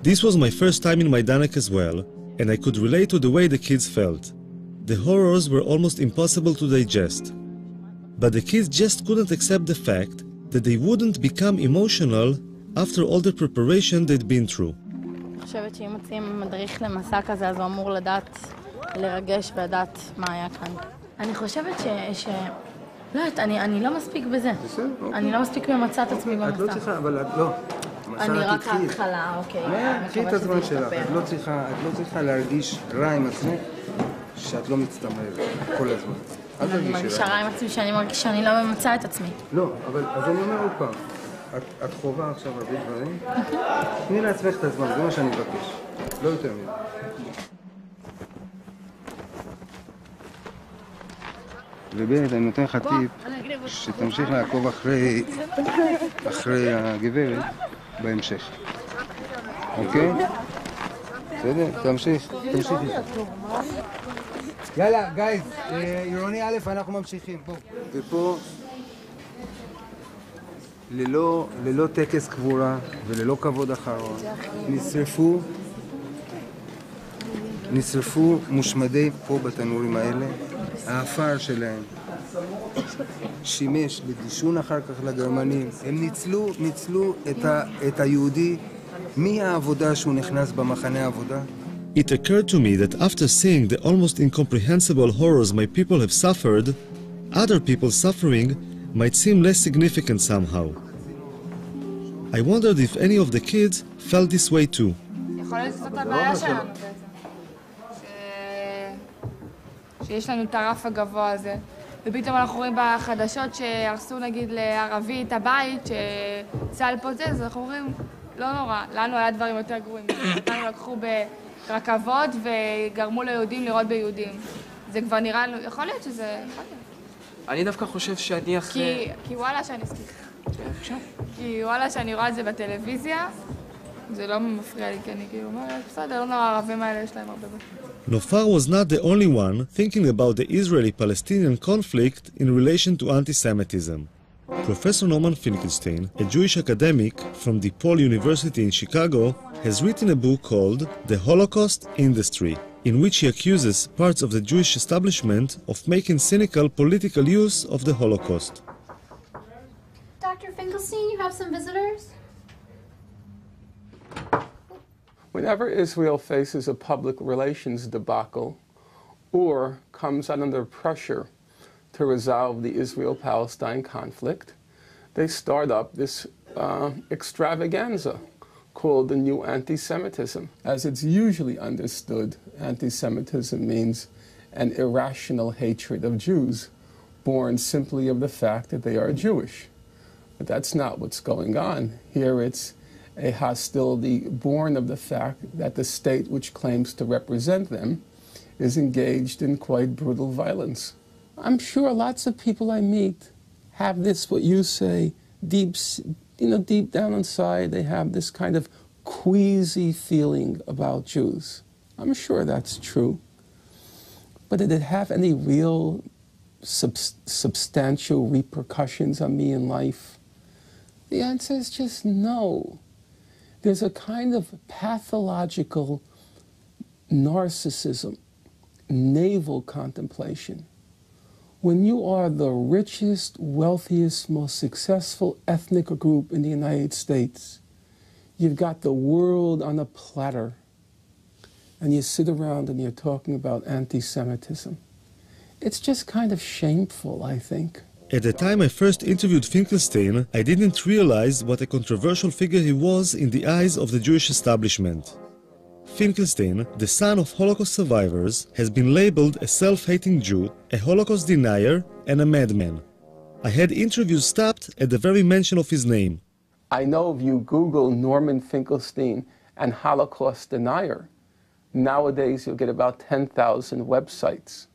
[SPEAKER 3] This was my first time in Majdanek as well, and I could relate to the way the kids felt. The horrors were almost impossible to digest. But the kids just couldn't accept the fact that they wouldn't become emotional after all the preparation they'd been through.
[SPEAKER 8] אני חושבת שאם מוצאים מדריך למסע כזה, אז הוא אמור לדעת, לרגש ולדעת מה היה כאן. אני חושבת לא יודעת, אני לא מספיק בזה. אני לא מספיק ממצא את עצמי במסע.
[SPEAKER 20] את לא צריכה, אבל את לא.
[SPEAKER 8] אני רק ההתחלה, אוקיי.
[SPEAKER 20] קחי את הזמן שלך, את לא צריכה להרגיש רע עם עצמך שאת לא מצטמרת כל הזמן.
[SPEAKER 8] אני מרגישה רע עם עצמי שאני מרגיש שאני לא ממצא את עצמי.
[SPEAKER 20] לא, אבל אז אני אומר עוד פעם, את חובה עכשיו הרבה דברים, תני לעצמך את הזמן, זה מה שאני מבקש, לא יותר מזה. ובאמת, אני נותן לך טיפ שתמשיך לעקוב אחרי הגברת בהמשך. אוקיי? בסדר? תמשיך איתה. יאללה, גייז, עירוני א', אנחנו ממשיכים. בואו. ופה, ללא טקס קבורה וללא כבוד אחרון, נשרפו מושמדי פה בתנורים האלה, האפר שלהם שימש לדישון אחר כך לגרמנים. הם ניצלו את היהודי מהעבודה שהוא נכנס במחנה העבודה.
[SPEAKER 3] It occurred to me that after seeing the almost incomprehensible horrors my people have suffered, other people's suffering might seem less significant somehow. I wondered if any of the kids felt this way too.
[SPEAKER 11] יכול להיות שזאת הבעיה שלנו בעצם. שיש לנו את הרף הגבוה הזה. ופתאום אנחנו רואים בחדשות שהרסו נגיד לערבי את הבית, שצה"ל פוצץ, אז אנחנו אומרים, לא נורא, לנו היה דברים יותר גרועים. אותנו לקחו ברכבות וגרמו ליהודים לראות ביהודים. זה כבר נראה לנו, יכול להיות שזה...
[SPEAKER 12] אני דווקא חושב שאני אחרי...
[SPEAKER 11] כי וואלה שאני כי וואלה שאני רואה את זה בטלוויזיה, זה לא מפריע לי, כי אני כאילו אומרת, בסדר, לא נורא, הערבים האלה יש להם הרבה בית.
[SPEAKER 3] Nofar was not the only one thinking about the Israeli-Palestinian conflict in relation to anti-Semitism. Professor Norman Finkelstein, a Jewish academic from DePaul University in Chicago, has written a book called The Holocaust Industry, in which he accuses parts of the Jewish establishment of making cynical political use of the Holocaust.
[SPEAKER 23] Dr. Finkelstein, you have some visitors?
[SPEAKER 26] Whenever Israel faces a public relations debacle or comes under pressure to resolve the Israel-Palestine conflict, they start up this extravaganza called the new anti-Semitism. As it's usually understood, anti-Semitism means an irrational hatred of Jews, born simply of the fact that they are Jewish. But that's not what's going on. Here it's a hostility born of the fact that the state which claims to represent them is engaged in quite brutal violence. I'm sure lots of people I meet have this, what you say, deep down inside, they have this kind of queasy feeling about Jews. I'm sure that's true. But did it have any real substantial repercussions on me in life? The answer is just no. There's a kind of pathological narcissism, navel contemplation. When you are the richest, wealthiest, most successful ethnic group in the United States, you've got the world on a platter, and you sit around and you're talking about anti-Semitism. It's just kind of shameful, I think.
[SPEAKER 3] At the time I first interviewed Finkelstein, I didn't realize what a controversial figure he was in the eyes of the Jewish establishment. Finkelstein, the son of Holocaust survivors, has been labeled a self-hating Jew, a Holocaust denier, and a madman. I had interviews stopped at the very mention of his name.
[SPEAKER 26] I know if you Google Norman Finkelstein and Holocaust denier, nowadays you'll get about 10,000 websites.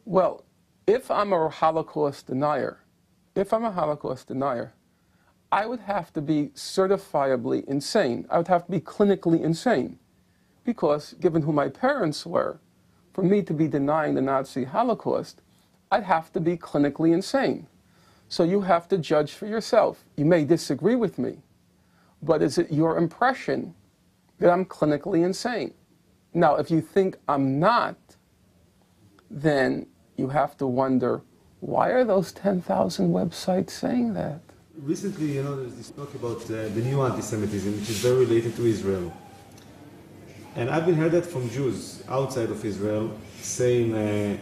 [SPEAKER 26] Well, if I'm a Holocaust denier, I would have to be certifiably insane. I would have to be clinically insane. Because, given who my parents were, for me to be denying the Nazi Holocaust, I'd have to be clinically insane. So you have to judge for yourself. You may disagree with me, but is it your impression that I'm clinically insane? Now, if you think I'm not, then you have to wonder, why are those 10,000 websites saying that?
[SPEAKER 3] Recently, there's this talk about the new anti-Semitism, which is very related to Israel. And I've been heard that from Jews outside of Israel, saying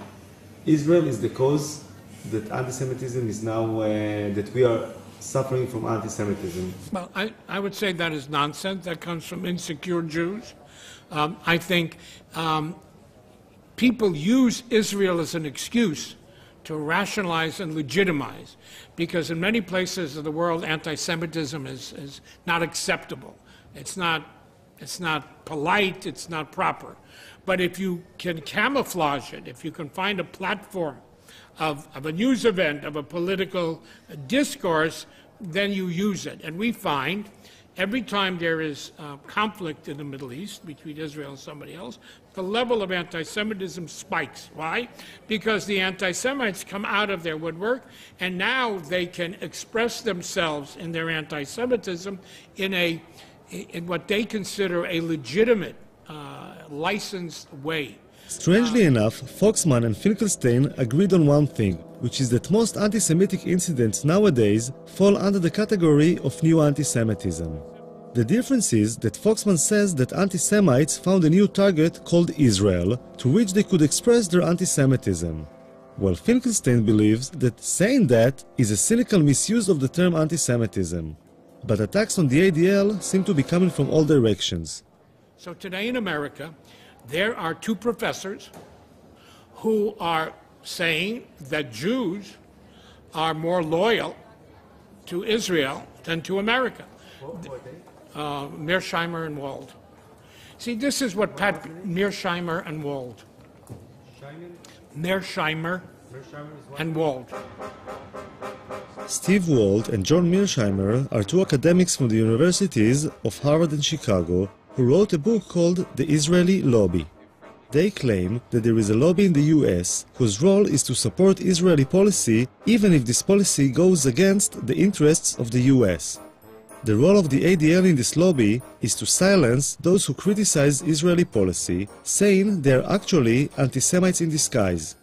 [SPEAKER 3] Israel is the cause that anti-Semitism is now, that we are suffering from anti-Semitism.
[SPEAKER 4] Well, I would say that is nonsense. That comes from insecure Jews. I think people use Israel as an excuse to rationalize and legitimize, because in many places of the world, anti-Semitism is not acceptable. It's not polite, it's not proper. But if you can camouflage it, if you can find a platform of a news event, of a political discourse, then you use it. And we find every time there is conflict in the Middle East between Israel and somebody else, the level of anti-Semitism spikes. Why? Because the anti-Semites come out of their woodwork, and now they can express themselves in their anti-Semitism in what they consider a legitimate, licensed way.
[SPEAKER 3] Strangely enough, Foxman and Finkelstein agreed on one thing, which is that most anti-Semitic incidents nowadays fall under the category of new anti-Semitism. The difference is that Foxman says that anti-Semites found a new target called Israel, to which they could express their anti-Semitism, while Finkelstein believes that saying that is a cynical misuse of the term anti-Semitism. But attacks on the ADL seem to be coming from all directions.
[SPEAKER 4] So today in America, there are two professors who are saying that Jews are more loyal to Israel than to America. Mearsheimer and Wald. See, this is what Mearsheimer and Wald. Mearsheimer and Wald.
[SPEAKER 3] Steve Wald and John Mearsheimer are two academics from the universities of Harvard and Chicago who wrote a book called The Israeli Lobby. They claim that there is a lobby in the US whose role is to support Israeli policy even if this policy goes against the interests of the US. The role of the ADL in this lobby is to silence those who criticize Israeli policy, saying they are actually anti-Semites in disguise.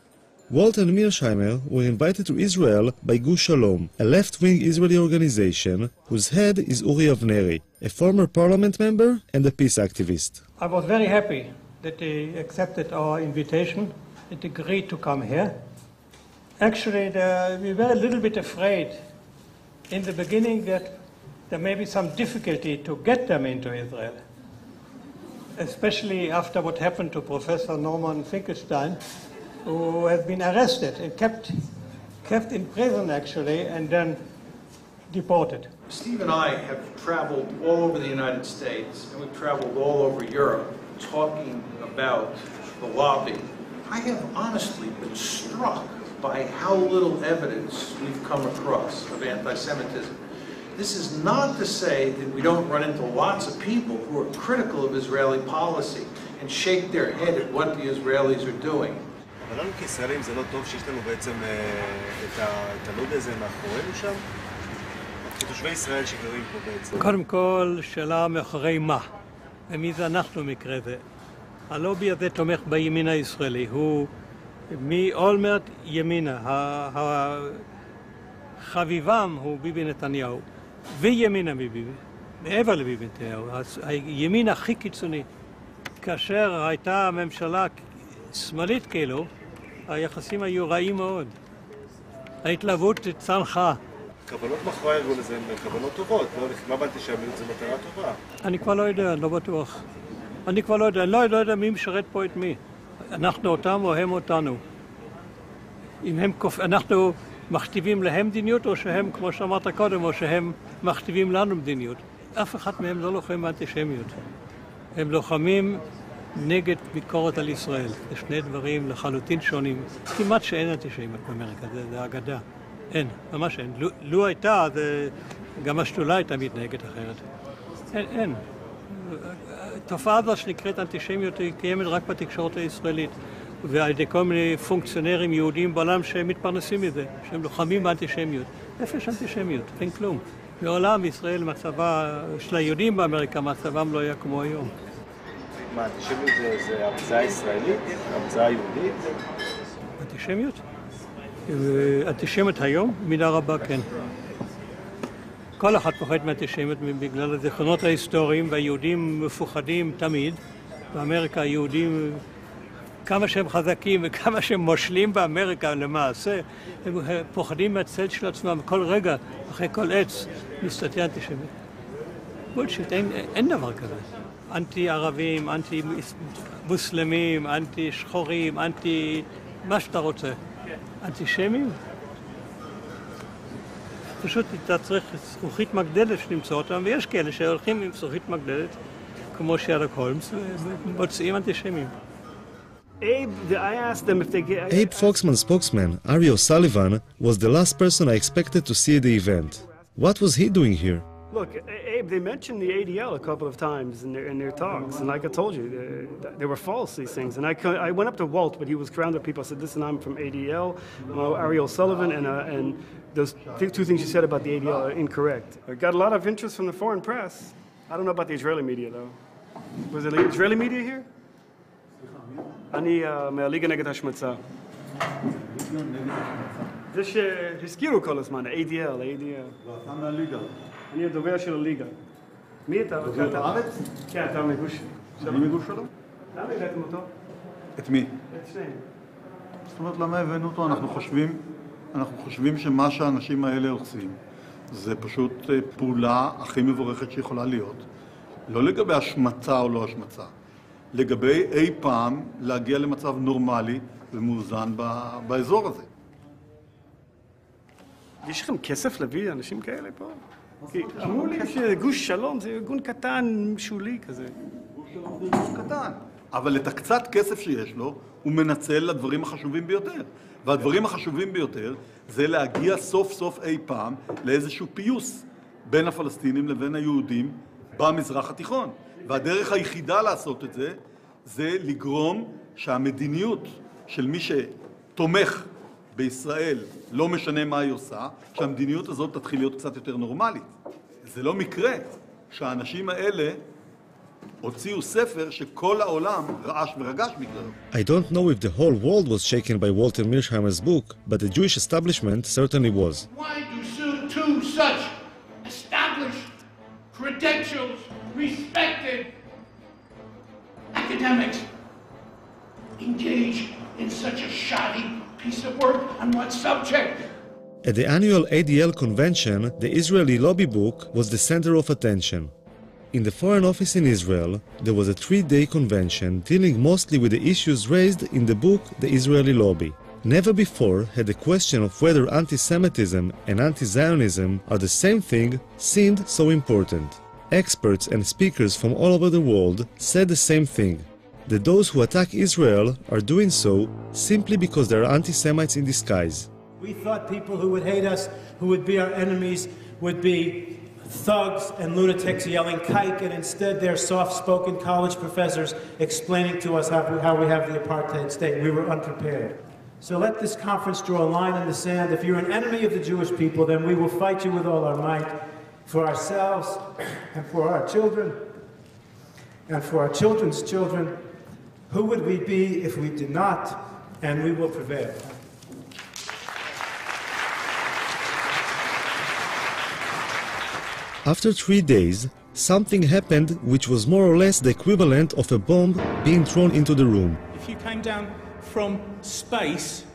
[SPEAKER 3] Walt and Mearsheimer were invited to Israel by Gush Shalom, a left-wing Israeli organization whose head is Uri Avneri, a former parliament member and a peace activist.
[SPEAKER 5] I was very happy that they accepted our invitation and agreed to come here. Actually, we were a little bit afraid in the beginning that there may be some difficulty to get them into Israel, especially after what happened to Professor Norman Finkelstein, who has been arrested and kept in prison, actually, and then deported.
[SPEAKER 7] Steve and I have traveled all over the United States, and we've traveled all over Europe talking about the lobby. I have honestly been struck by how little evidence we've come across of anti-Semitism. This is not to say that we don't run into lots of people who are critical of Israeli policy and shake their head at what the Israelis are doing.
[SPEAKER 1] אבל לנו כישראלים זה לא טוב שיש לנו בעצם את הלובי הזה מאחורינו שם? כתושבי ישראל שגרים פה בעצם.
[SPEAKER 5] קודם כל, שאלה מאחורי מה? ומי זה אנחנו במקרה זה? הלובי הזה תומך בימין הישראלי, הוא מאולמרט ימינה, חביבם הוא ביבי נתניהו, וימינה מביבי. מעבר לביבי נתניהו, הימין הכי קיצוני. כאשר הייתה ממשלה שמאלית כאילו, היחסים היו רעים מאוד. ההתלהבות צנחה.
[SPEAKER 3] כוונות מאחורי הארגון הזה הן כוונות טובות, לא? לחימה באנטישמיות זה מטרה טובה.
[SPEAKER 5] אני כבר לא יודע, לא בטוח. אני כבר לא יודע, אני לא יודע מי משרת פה את מי. אנחנו אותם או הם אותנו. אם אנחנו מכתיבים להם מדיניות, או שהם, כמו שאמרת קודם, או שהם מכתיבים לנו מדיניות. אף אחד מהם לא לוחם באנטישמיות. הם לוחמים נגד ביקורת על ישראל. זה שני דברים לחלוטין שונים. כמעט שאין אנטישמיות באמריקה, זה אגדה. אין, ממש אין. לו הייתה, גם השדולה הייתה מתנהגת אחרת. אין. התופעה הזו שנקראת אנטישמיות היא קיימת רק בתקשורת הישראלית. ועל ידי כל מיני פונקציונרים יהודים בעולם שהם מתפרנסים מזה, שהם לוחמים באנטישמיות. איפה יש אנטישמיות? אין כלום. בעולם ישראל מצבה של היהודים באמריקה, מצבם לא היה כמו היום.
[SPEAKER 3] מה, אנטישמיות זה המצאה ישראלית? המצאה יהודית?
[SPEAKER 5] אנטישמיות? אנטישמיות היום? מידה רבה כן. כל אחד פוחד מאנטישמיות בגלל הזיכרונות ההיסטוריים, והיהודים מפוחדים תמיד. באמריקה היהודים, כמה שהם חזקים וכמה שהם מושלים באמריקה למעשה, הם פוחדים מהצל של עצמם. כל רגע, אחרי כל עץ, מסתתר אנטישמיות. בולשיט, אין דבר כזה. אנטי-ערבים, אנטי-מוסלמים, אנטי-שחורים, אנטי... מה שאתה רוצה. אנטישמים? פשוט אתה צריך זכוכית מגדלת שנמצא אותם, ויש כאלה שהולכים עם זכוכית מגדלת, כמו שרלוק הולמס, ומוצאים אנטישמים.
[SPEAKER 3] Abe Foxman's spokesman, Ari O'Sullivan, was the last person I expected to see at the event. What was he doing here?
[SPEAKER 10] Look, Abe, they mentioned the ADL a couple of times in their talks, and like I told you, they were false, these things. And I went up to Walt, but he was surrounded with people. I said, listen, I'm from ADL, Ari O'Sullivan, and those two things you said about the ADL are incorrect. I got a lot of interest from the foreign press. I don't know about the Israeli media, though. Was there Israeli media here? אני מהליגה נגד השמצה. זה שהזכירו כל הזמן, ADL.
[SPEAKER 14] לא, אתה מהליגה.
[SPEAKER 10] אני הדובר של הליגה. מי אתה?
[SPEAKER 14] דובר בארץ?
[SPEAKER 10] כן, אתה מגוש.
[SPEAKER 14] אני מגוש שלו?
[SPEAKER 10] למה הבאתם אותו?
[SPEAKER 14] את מי?
[SPEAKER 10] את שניהם.
[SPEAKER 14] זאת אומרת, למה הבאנו אותו? אנחנו חושבים שמה שהאנשים האלה עושים זה פשוט פעולה הכי מבורכת שיכולה להיות. לא לגבי השמצה או לא השמצה. לגבי אי פעם להגיע למצב נורמלי ומאוזן באזור הזה.
[SPEAKER 10] יש לכם כסף להביא אנשים כאלה פה? כי אמרו לי שגוש שלום זה ארגון קטן, שולי כזה.
[SPEAKER 14] גוש שלום זה ארגון קטן. אבל את הקצת כסף שיש לו, הוא מנצל לדברים החשובים ביותר. והדברים החשובים ביותר זה להגיע סוף סוף אי פעם לאיזשהו פיוס בין הפלסטינים לבין היהודים במזרח התיכון. והדרך היחידה לעשות את זה, זה לגרום שהמדיניות של מי שתומך בישראל, לא משנה מה היא עושה, שהמדיניות הזאת תתחיל להיות קצת יותר נורמלית. זה לא מקרה שהאנשים האלה הוציאו ספר שכל העולם רעש ורגש בגללו.
[SPEAKER 3] I don't know if the whole world was shaken by Walter Mearsheimer's book, but the Jewish establishment certainly was.
[SPEAKER 4] Why do two such established, credentials, respected academics engage in such a shoddy piece of work on what subject?
[SPEAKER 3] At the annual ADL convention, the Israeli lobby book was the center of attention. In the Foreign Office in Israel, there was a 3-day convention dealing mostly with the issues raised in the book The Israeli Lobby. Never before had the question of whether anti-Semitism and anti-Zionism are the same thing seemed so important. Experts and speakers from all over the world said the same thing, that those who attack Israel are doing so simply because they are anti-Semites in disguise.
[SPEAKER 15] We thought people who would hate us, who would be our enemies, would be thugs and lunatics yelling kike, and instead they're soft-spoken college professors explaining to us how we have the apartheid state. We were unprepared. So let this conference draw a line in the sand. If you're an enemy of the Jewish people, then we will fight you with all our might for ourselves and for our children and for our children's children. Who would we be if we did not? And we will prevail.
[SPEAKER 3] After 3 days, something happened which was more or less the equivalent of a bomb being thrown into the room.
[SPEAKER 6] If you came down from space,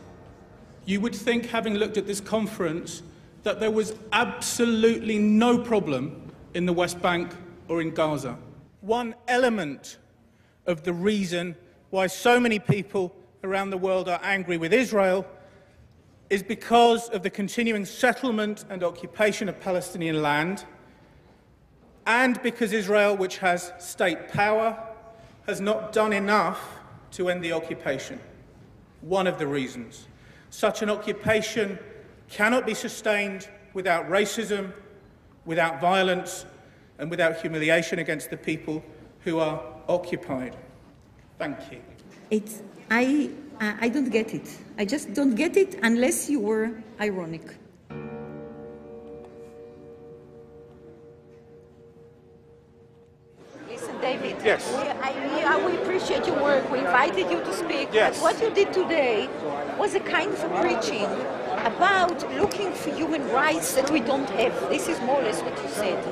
[SPEAKER 6] you would think, having looked at this conference, that there was absolutely no problem in the West Bank or in Gaza. One element of the reason why so many people around the world are angry with Israel is because of the continuing settlement and occupation of Palestinian land, and because Israel, which has state power, has not done enough to end the occupation. One of the reasons. Such an occupation cannot be sustained without racism, without violence, and without humiliation against the people who are occupied. Thank you.
[SPEAKER 13] I don't get it. I just don't get it unless you were ironic.
[SPEAKER 16] Listen, David.
[SPEAKER 6] Yes.
[SPEAKER 16] We appreciate your work. We invited you to speak.
[SPEAKER 6] Yes.
[SPEAKER 16] But what you did today was a kind of a preaching about looking for human rights that we don't have. This is more or less what you said.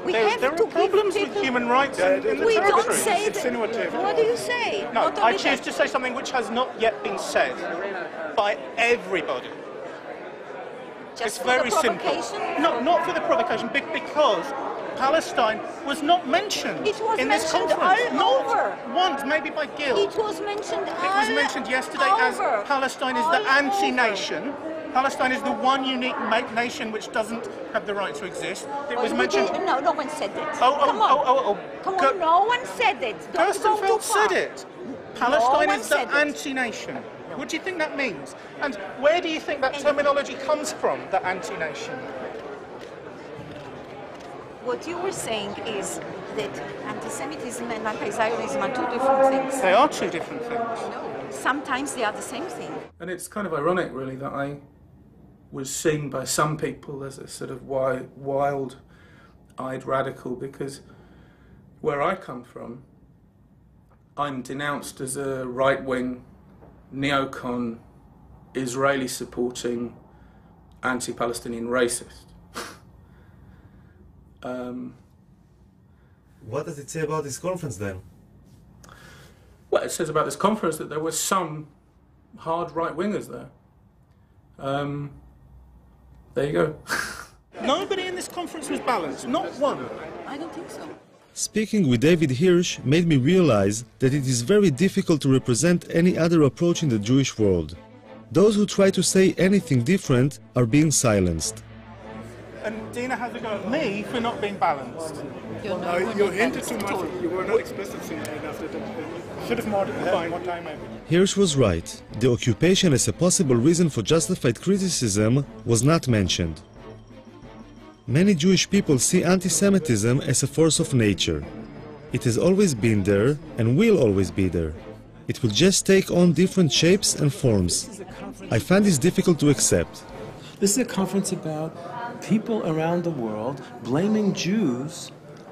[SPEAKER 6] There are problems with human rights in the
[SPEAKER 16] we
[SPEAKER 6] territory.
[SPEAKER 16] don't say
[SPEAKER 6] It's
[SPEAKER 16] that.
[SPEAKER 6] insinuative.
[SPEAKER 16] What do you say?
[SPEAKER 6] No,
[SPEAKER 16] Not
[SPEAKER 6] I
[SPEAKER 16] only
[SPEAKER 6] choose
[SPEAKER 16] that.
[SPEAKER 6] to say something which has not yet been said by everybody.
[SPEAKER 16] Just
[SPEAKER 6] it's
[SPEAKER 16] for
[SPEAKER 6] very
[SPEAKER 16] the
[SPEAKER 6] simple.
[SPEAKER 16] provocation?
[SPEAKER 6] No, not for the provocation, because Palestine was not mentioned
[SPEAKER 16] It was
[SPEAKER 6] in this
[SPEAKER 16] mentioned
[SPEAKER 6] conference.
[SPEAKER 16] all
[SPEAKER 6] Not
[SPEAKER 16] over.
[SPEAKER 6] once, maybe by guilt.
[SPEAKER 16] It was mentioned
[SPEAKER 6] It was mentioned yesterday as Palestine is the anti-nation. Palestine is the one unique nation which doesn't have the right to exist. It was mentioned.
[SPEAKER 16] No, no one said that.
[SPEAKER 6] Come on.
[SPEAKER 16] Come on, no one said it. Don't go too
[SPEAKER 6] Gerstenfeld
[SPEAKER 16] far.
[SPEAKER 6] said it. Palestine
[SPEAKER 16] one
[SPEAKER 6] is the
[SPEAKER 16] said it.
[SPEAKER 6] anti-nation. What do you think that means? And where do you think that terminology comes from, the anti-nation?
[SPEAKER 16] What you were saying is that anti-Semitism and anti-Zionism are two different things.
[SPEAKER 6] They are two different things.
[SPEAKER 16] No, sometimes they are the same thing.
[SPEAKER 6] And it's kind of ironic, really, that I was seen by some people as a sort of wild-eyed radical, because where I come from, I'm denounced as a right-wing, neocon, Israeli-supporting, anti-Palestinian racist.
[SPEAKER 3] What does it say about this conference then?
[SPEAKER 6] Well, it says about this conference that there were some hard right-wingers there. There you go. Nobody in this conference was balanced, not one.
[SPEAKER 16] I don't think so.
[SPEAKER 3] Speaking with David Hirsch made me realize that it is very difficult to represent any other approach in the Jewish world. Those who try to say anything different are being silenced.
[SPEAKER 6] And Dina has a go at me for not being balanced.
[SPEAKER 10] You hinted too much. You were not explicit enough.
[SPEAKER 6] Should have more time maybe.
[SPEAKER 3] Hirsch was right. The occupation as a possible reason for justified criticism was not mentioned. Many Jewish people see anti-Semitism as a force of nature. It has always been there and will always be there. It will just take on different shapes and forms. I find this difficult to accept.
[SPEAKER 15] This is a conference about people around the world blaming Jews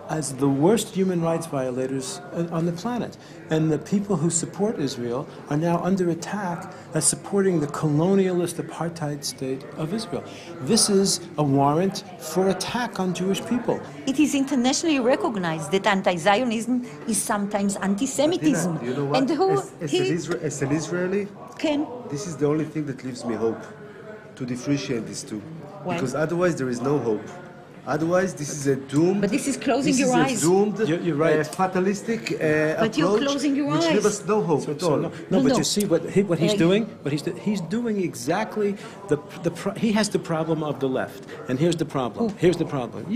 [SPEAKER 15] as the worst human rights violators on the planet. And the people who support Israel are now under attack as supporting the colonialist apartheid state of Israel. This is a warrant for attack on Jewish people.
[SPEAKER 16] It is internationally recognized that anti-Zionism is sometimes anti-Semitism.
[SPEAKER 3] Dina, you know what?
[SPEAKER 16] And who
[SPEAKER 3] As an Israeli, this is the only thing that leaves me hope, to differentiate these two.
[SPEAKER 16] Why?
[SPEAKER 3] Because otherwise there is no hope. Otherwise, this is a doomed.
[SPEAKER 16] But this is closing your
[SPEAKER 3] This
[SPEAKER 16] eyes.
[SPEAKER 3] is a doomed,
[SPEAKER 15] You're right.
[SPEAKER 3] fatalistic
[SPEAKER 16] But
[SPEAKER 3] approach,
[SPEAKER 16] you're closing your
[SPEAKER 3] which
[SPEAKER 16] eyes.
[SPEAKER 3] leaves us no hope at all.
[SPEAKER 15] But you see what he's doing. He's doing exactly he has the problem of the left, and here's the problem. Here's the problem.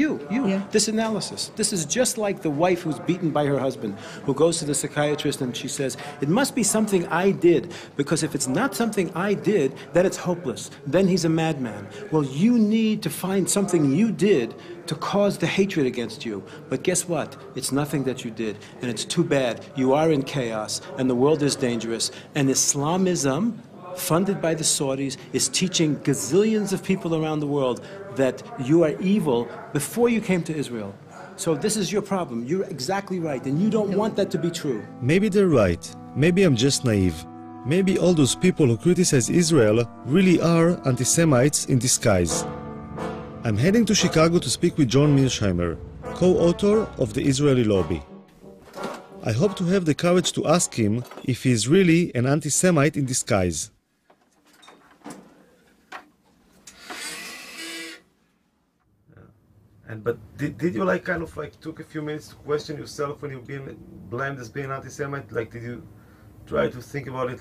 [SPEAKER 15] This analysis. This is just like the wife who's beaten by her husband, who goes to the psychiatrist and she says, "It must be something I did, because if it's not something I did, then it's hopeless. Then he's a madman." Well, you need to find something you did to cause the hatred against you. But guess what? It's nothing that you did, and it's too bad. You are in chaos, and the world is dangerous. And Islamism, funded by the Saudis, is teaching gazillions of people around the world that you are evil before you came to Israel. So this is your problem. You're exactly right, and you don't want that to be true.
[SPEAKER 3] Maybe they're right. Maybe I'm just naive. Maybe all those people who criticize Israel really are anti-Semites in disguise. I'm heading to Chicago to speak with John Mearsheimer. co-author of the Israeli lobby. I hope to have the courage to ask him if he is really an anti-Semite in disguise.
[SPEAKER 1] But did you kind of took a few minutes to question yourself when you've been blamed as being anti-Semite? Did you try to think about it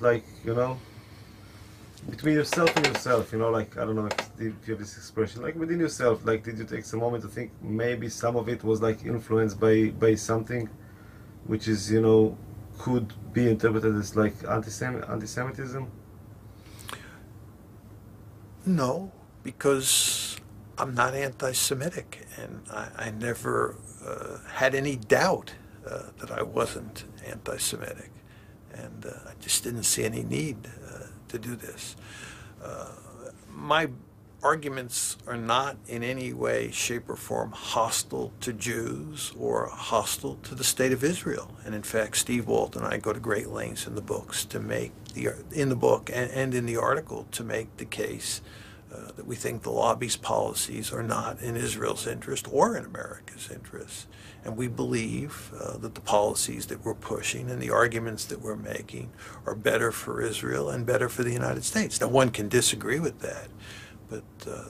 [SPEAKER 1] between yourself and yourself, I don't know if you have this expression, within yourself, did you take some moment to think maybe some of it was influenced by something which is, could be interpreted as anti-Semitism?
[SPEAKER 7] No, because I'm not anti-Semitic, and I never had any doubt that I wasn't anti-Semitic, and I just didn't see any need to do this. My arguments are not in any way, shape, or form hostile to Jews or hostile to the state of Israel. And in fact, Steve Walt and I go to great lengths in the books to make in the book and in the article to make the case that we think the lobby's policies are not in Israel's interest or in America's interest. And we believe that the policies that we're pushing and the arguments that we're making are better for Israel and better for the United States. Now, one can disagree with that, but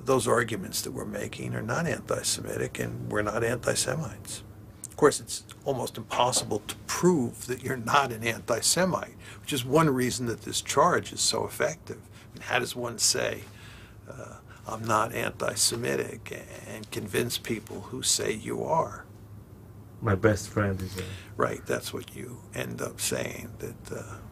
[SPEAKER 7] those arguments that we're making are not anti-Semitic, and we're not anti-Semites. Of course, it's almost impossible to prove that you're not an anti-Semite, which is one reason that this charge is so effective. I mean, how does one say, I'm not anti-Semitic, and convince people who say you are?
[SPEAKER 1] My best friend is
[SPEAKER 7] Right, that's what you end up saying, that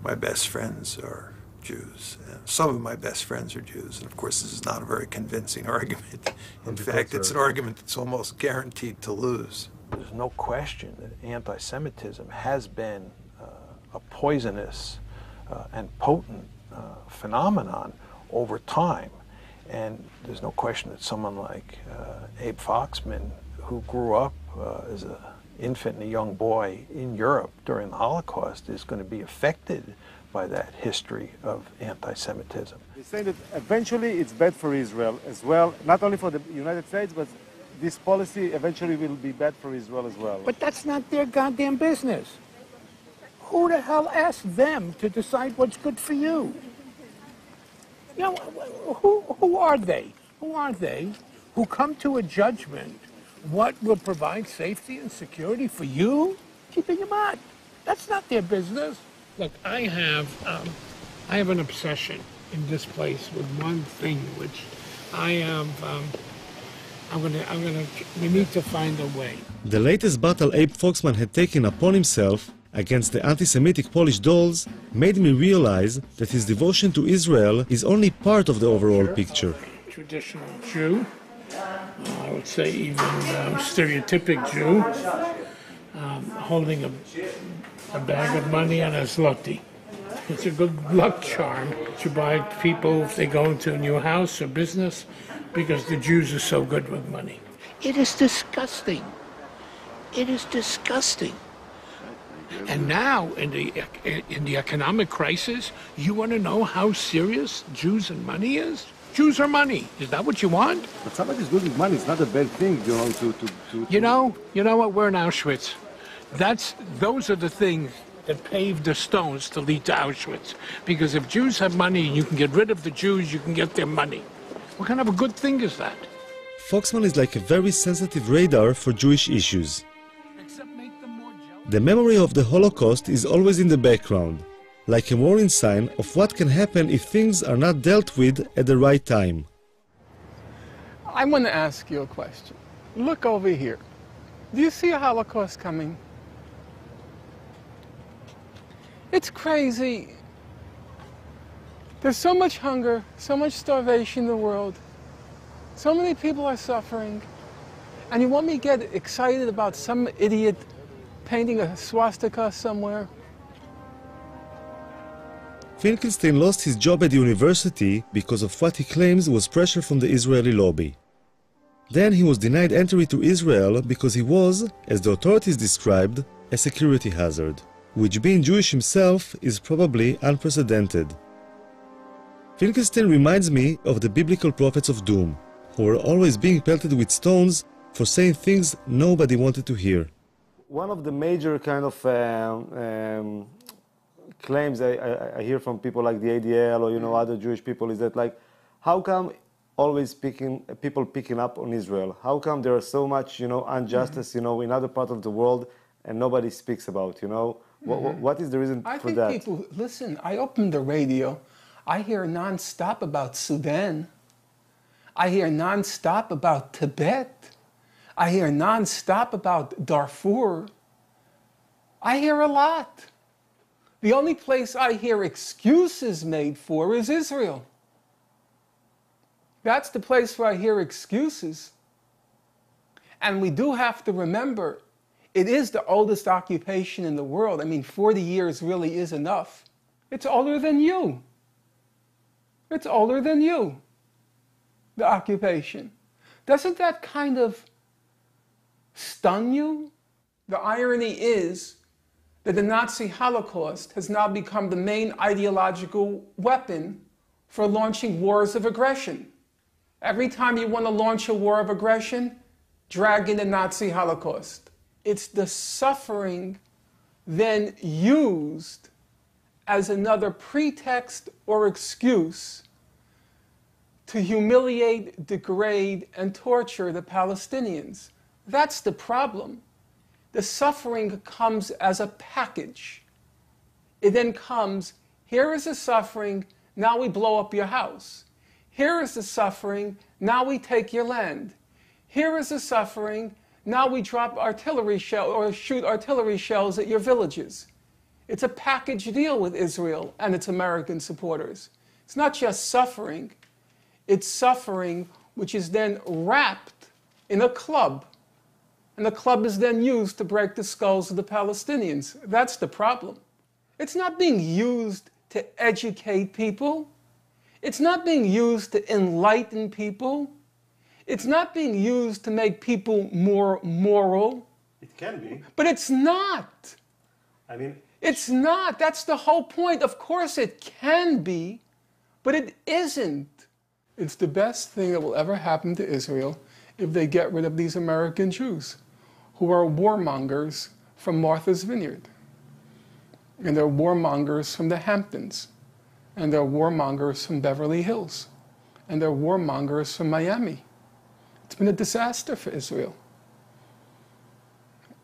[SPEAKER 7] my best friends are Jews. Some of my best friends are Jews, and of course this is not a very convincing argument. In fact, it's an argument that's almost guaranteed to lose. There's no question that anti-Semitism has been a poisonous and potent phenomenon over time. And there's no question that someone like Abe Foxman, who grew up as an infant and a young boy in Europe during the Holocaust, is going to be affected by that history of anti-Semitism.
[SPEAKER 1] They say that eventually it's bad for Israel as well, not only for the United States, but this policy eventually will be bad for Israel as well.
[SPEAKER 4] But that's not their goddamn business. Who the hell asked them to decide what's good for you? You know, who are they? Who are they who come to a judgment what will provide safety and security for you? Keeping them on. That's not their business. Look, I have an obsession in this place with one thing, which we need to find a way.
[SPEAKER 3] The latest battle Abe Foxman had taken upon himself against the anti-Semitic Polish dolls made me realize that his devotion to Israel is only part of the overall picture.
[SPEAKER 4] Traditional Jew, I would say even stereotypic Jew, holding a bag of money and a zloty. It's a good luck charm to buy people if they go into a new house or business because the Jews are so good with money. It is disgusting. It is disgusting. And now, in the economic crisis, you want to know how serious Jews and money is? Jews are money. Is that what you want?
[SPEAKER 1] But somebody's good with money. It's not a bad thing,
[SPEAKER 4] You know what? We're in Auschwitz. Those are the things that paved the stones to lead to Auschwitz. Because if Jews have money and you can get rid of the Jews, you can get their money. What kind of a good thing is that?
[SPEAKER 3] Foxman is like a very sensitive radar for Jewish issues. The memory of the Holocaust is always in the background, like a warning sign of what can happen if things are not dealt with at the right time.
[SPEAKER 26] I want to ask you a question. Look over here. Do you see a Holocaust coming? It's crazy. There's so much hunger, so much starvation in the world. So many people are suffering. And you want me to get excited about some idiot painting a swastika somewhere?
[SPEAKER 3] Finkelstein lost his job at the university because of what he claims was pressure from the Israeli lobby. Then he was denied entry to Israel because he was, as the authorities described, a security hazard, which being Jewish himself is probably unprecedented. Finkelstein reminds me of the biblical prophets of doom, who were always being pelted with stones for saying things nobody wanted to hear.
[SPEAKER 1] One of the major kind of claims I hear from people like the ADL or other Jewish people is that like, how come always people picking up on Israel? How come there are so much injustice in other parts of the world and nobody speaks about? What is the reason for that?
[SPEAKER 26] I think people listen. I opened the radio. I hear nonstop about Sudan. I hear nonstop about Tibet. I hear nonstop about Darfur. I hear a lot. The only place I hear excuses made for is Israel. That's the place where I hear excuses. And we do have to remember, it is the oldest occupation in the world. I mean, 40 years really is enough. It's older than you. It's older than you, the occupation. Doesn't that kind of stun you? The irony is that the Nazi Holocaust has now become the main ideological weapon for launching wars of aggression. Every time you want to launch a war of aggression, drag in the Nazi Holocaust. It's the suffering then used as another pretext or excuse to humiliate, degrade, and torture the Palestinians. That's the problem. The suffering comes as a package. It then comes, here is the suffering, now we blow up your house. Here is the suffering, now we take your land. Here is the suffering, now we drop artillery shell or shoot artillery shells at your villages. It's a package deal with Israel and its American supporters. It's not just suffering, it's suffering which is then wrapped in a club. And the club is then used to break the skulls of the Palestinians. That's the problem. It's not being used to educate people. It's not being used to enlighten people. It's not being used to make people more moral.
[SPEAKER 1] It can be.
[SPEAKER 26] But it's not.
[SPEAKER 1] I mean,
[SPEAKER 26] it's not. That's the whole point. Of course it can be, but it isn't. It's the best thing that will ever happen to Israel if they get rid of these American Jews who are warmongers from Martha's Vineyard. And they're warmongers from the Hamptons. And they're warmongers from Beverly Hills. And they're warmongers from Miami. It's been a disaster for Israel.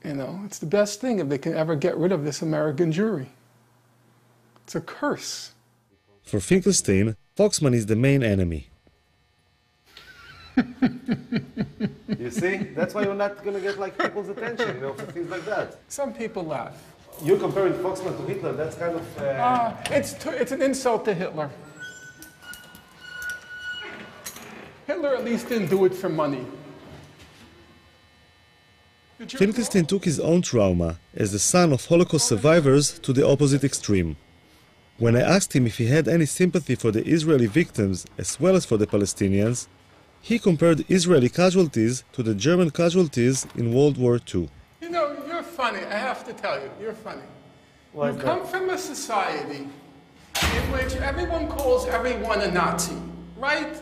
[SPEAKER 26] It's the best thing if they can ever get rid of this American Jewry. It's a curse.
[SPEAKER 3] For Finkelstein, Foxman is the main enemy.
[SPEAKER 1] You see? That's why you're not going to get people's attention, for things like that.
[SPEAKER 26] Some people laugh.
[SPEAKER 1] You're comparing Foxman to Hitler, that's kind of...
[SPEAKER 26] It's an insult to Hitler. Hitler at least didn't do it for money.
[SPEAKER 3] Finkelstein took his own trauma as the son of Holocaust survivors to the opposite extreme. When I asked him if he had any sympathy for the Israeli victims as well as for the Palestinians, he compared Israeli casualties to the German casualties in World War II.
[SPEAKER 26] You're funny. I have to tell you, you're funny. You come from a society in which everyone calls everyone a Nazi, right?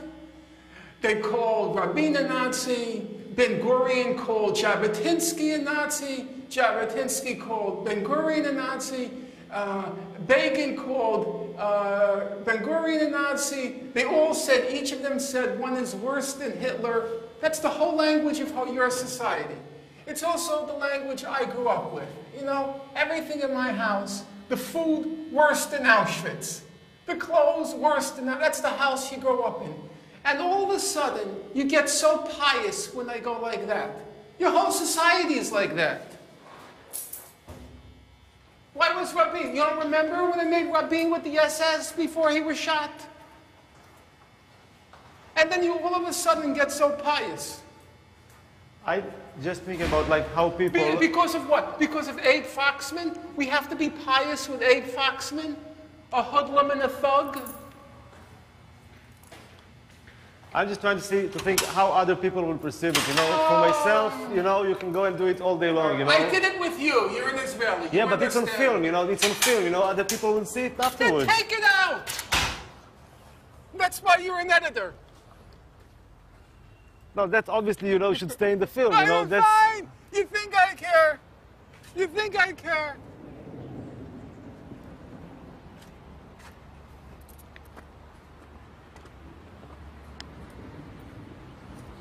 [SPEAKER 26] They called Rabin a Nazi, Ben-Gurion called Jabotinsky a Nazi, Jabotinsky called Ben-Gurion a Nazi, Begin called Ben-Gurion a Nazi. They all said, each of them said, one is worse than Hitler. That's the whole language of your society. It's also the language I grew up with. Everything in my house, the food worse than Auschwitz, the clothes worse than that. That's the house you grow up in. And all of a sudden, you get so pious when they go like that. Your whole society is like that. Why was Rabin? You don't remember when they made Rabin with the SS before he was shot? And then you all of a sudden get so pious.
[SPEAKER 1] I just think about how people...
[SPEAKER 26] Because of what? Because of Abe Foxman? We have to be pious with Abe Foxman? A hoodlum and a thug?
[SPEAKER 1] I'm just trying to think how other people will perceive it, For myself, you can go and do it all day long,
[SPEAKER 26] I did it with you. You're an Israeli.
[SPEAKER 1] Yeah, but it's on film, it's on film, Other people will see it afterwards.
[SPEAKER 26] Then take it out! That's why you're an editor.
[SPEAKER 1] No, that's obviously, you know, should stay in the film. You know,
[SPEAKER 6] I'm
[SPEAKER 1] that's
[SPEAKER 6] fine. You think I care? You think I care?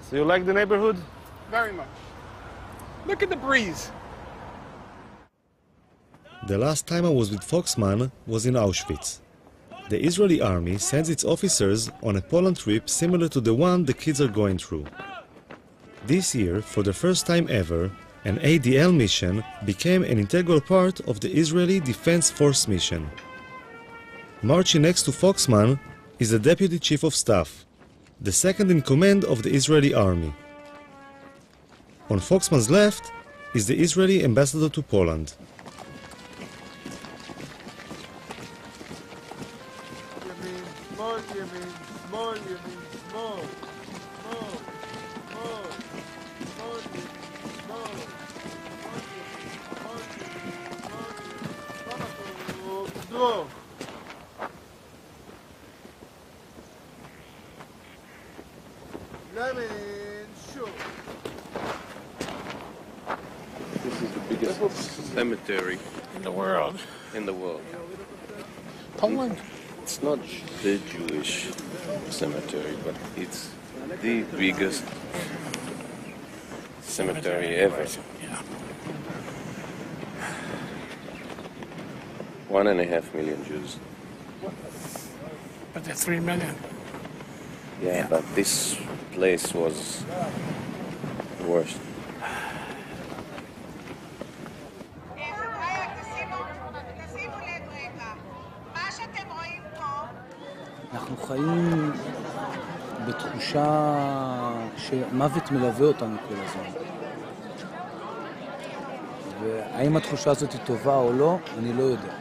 [SPEAKER 1] So you like the neighborhood?
[SPEAKER 6] Very much. Look at the breeze.
[SPEAKER 3] The last time I was with Foxman was in Auschwitz. The Israeli army sends its officers on a Poland trip similar to the one the kids are going through. This year, for the first time ever, an ADL mission became an integral part of the Israeli Defense Force mission. Marching next to Foxman is the Deputy Chief of Staff, the second in command of the Israeli army. On Foxman's left is the Israeli ambassador to Poland.
[SPEAKER 9] This is the biggest cemetery
[SPEAKER 4] in the world.
[SPEAKER 9] In the world.
[SPEAKER 4] Poland?
[SPEAKER 9] It's not the Jewish cemetery, but it's the biggest cemetery ever.
[SPEAKER 4] Yeah.
[SPEAKER 9] 1.5 million Jews.
[SPEAKER 4] But they're 3 million.
[SPEAKER 9] Yeah, but this place was the worst.
[SPEAKER 17] אנחנו חיים בתחושה שמוות מלווה אותנו כל הזמן. והאם התחושה הזאת היא טובה או לא, אני לא יודע.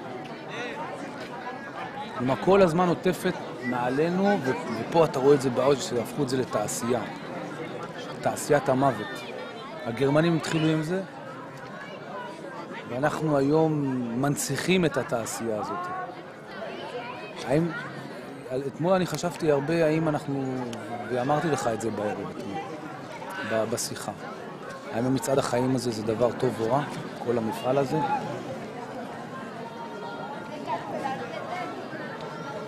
[SPEAKER 17] כלומר, כל הזמן עוטפת מעלינו, ופה אתה רואה את זה בעוד שהפכו את זה לתעשייה. תעשיית המוות. הגרמנים התחילו עם זה, ואנחנו היום מנציחים את התעשייה הזאת. האם... אתמול אני חשבתי הרבה האם אנחנו, ואמרתי לך את זה בערב אתמול, בשיחה. האם המצעד החיים הזה זה דבר טוב או רע, כל המפעל הזה?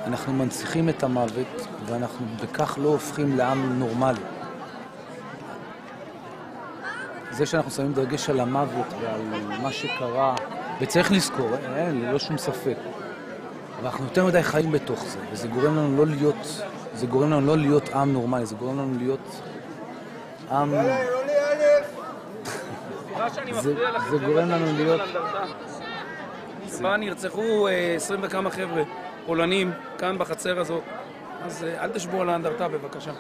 [SPEAKER 17] אנחנו מנציחים את המוות, ואנחנו בכך לא הופכים לעם נורמלי. זה שאנחנו שמים דגש על המוות ועל מה שקרה, וצריך לזכור, ללא שום ספק. ואנחנו יותר מדי חיים בתוך זה, וזה גורם לנו לא להיות עם נורמלי, זה גורם לנו להיות עם... זה גורם לנו להיות...
[SPEAKER 21] שבה נרצחו 20 וכמה חבר'ה פולנים כאן בחצר הזאת, אז אל תשבו על האנדרטה בבקשה.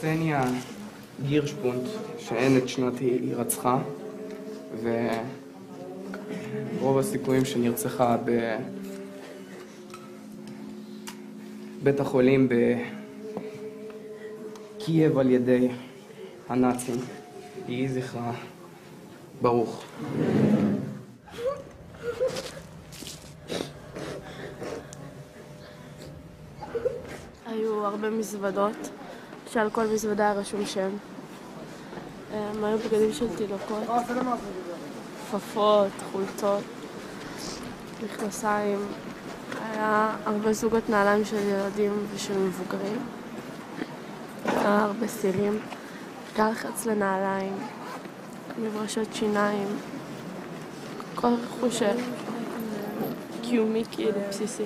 [SPEAKER 12] סניה גירשפונט, שאין את שנת היא רצחה, ורוב הסיכויים שנרצחה בבית החולים בקייב על ידי הנאצים. יהי זכרה ברוך.
[SPEAKER 8] היו הרבה מזוודות, שעל כל מזוודה היה רשום שם. היו בגדים של תינוקות, כפפות, חולצות, מכנסיים. היה הרבה זוגות נעליים של ילדים ושל מבוגרים. היה הרבה סירים, גלחץ לנעליים, מברשות שיניים, כל רכוש קיומי כאילו בסיסי.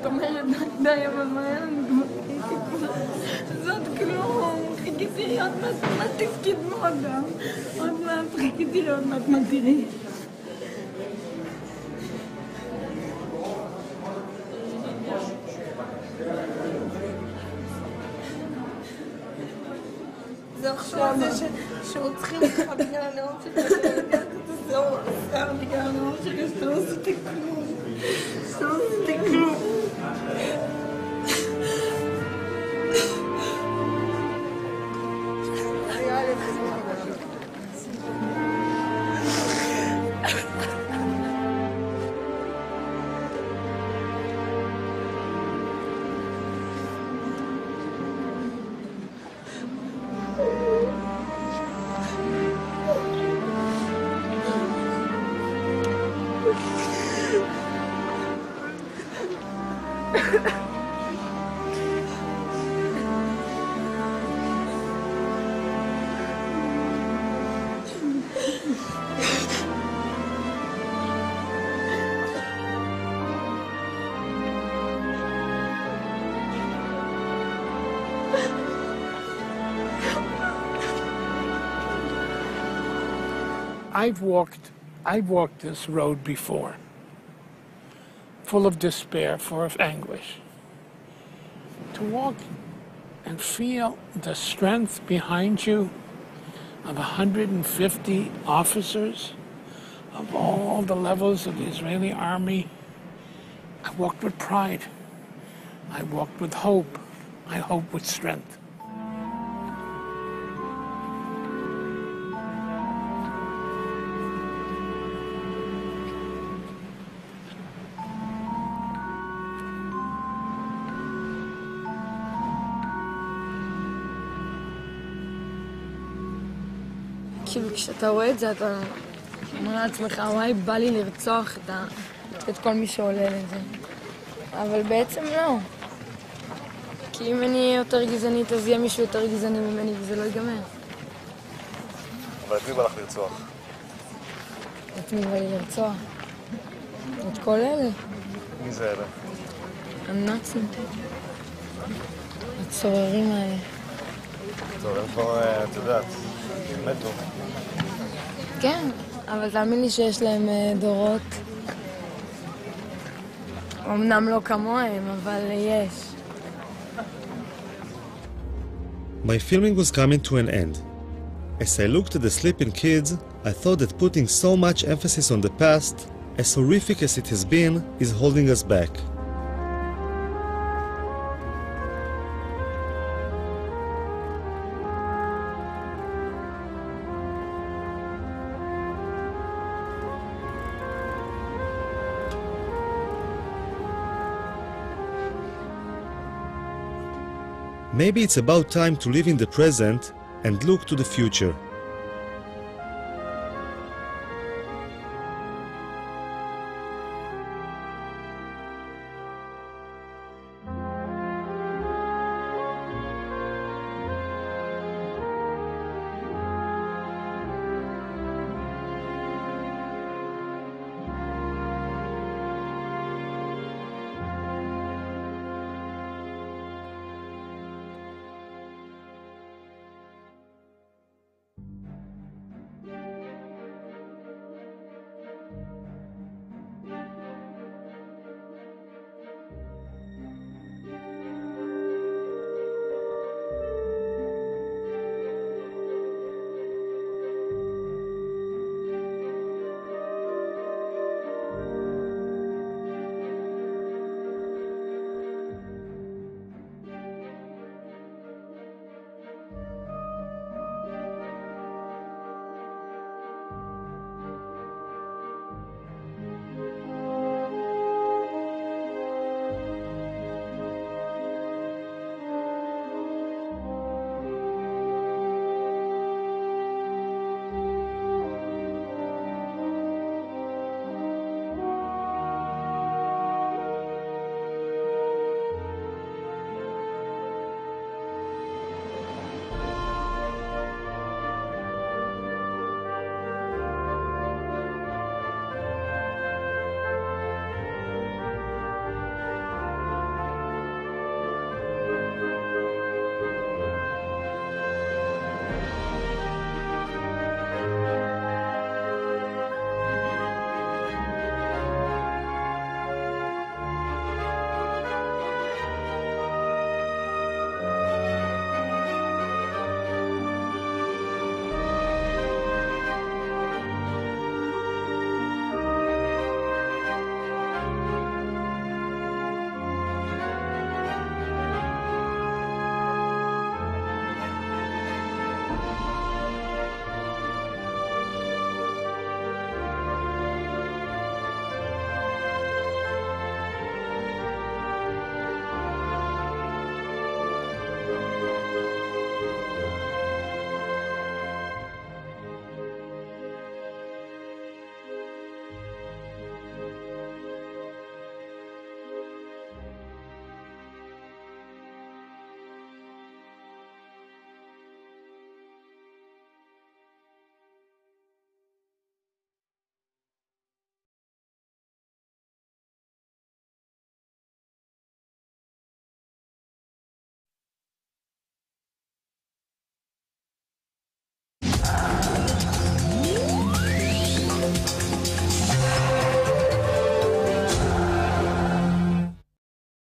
[SPEAKER 11] אומרת, די, אבל מה היה לנו? זאת כלום, חיכיתי להיות מה תפקידנו גם. עוד מעט חיכיתי להיות מה תראי. זה עכשיו זה שרוצחים אותך בגלל הנאום שלי, זהו, עשר בגלל הנאום שלי, שאתה לא עשיתי כלום. שאתה לא עשיתי כלום.
[SPEAKER 4] I've walked this road before, full of despair, full of anguish. To walk and feel the strength behind you of 150 officers of all the levels of the Israeli army, I walked with pride. I walked with hope. I hope with strength.
[SPEAKER 11] כאילו כשאתה רואה את זה, אתה אומר לעצמך, וואי, בא לי לרצוח את כל מי שעולה לזה. אבל בעצם לא. כי אם אני אהיה יותר גזענית, אז יהיה מישהו יותר גזעני ממני, וזה לא ייגמר.
[SPEAKER 1] אבל את מי בא לך לרצוח?
[SPEAKER 11] את מי בא לי לרצוח? את כל אלה.
[SPEAKER 1] מי זה אלה?
[SPEAKER 11] הנאצים. הצוררים האלה.
[SPEAKER 1] טוב, הם כבר, את יודעת, מתו.
[SPEAKER 11] כן, אבל תאמין לי שיש להם דורות. אמנם לא כמוהם, אבל יש.
[SPEAKER 3] My filming was coming to an end. As I looked at the sleeping kids, I thought that putting so much emphasis on the past, as horrific as it has been, is holding us back. Maybe it's about time to live in the present and look to the future.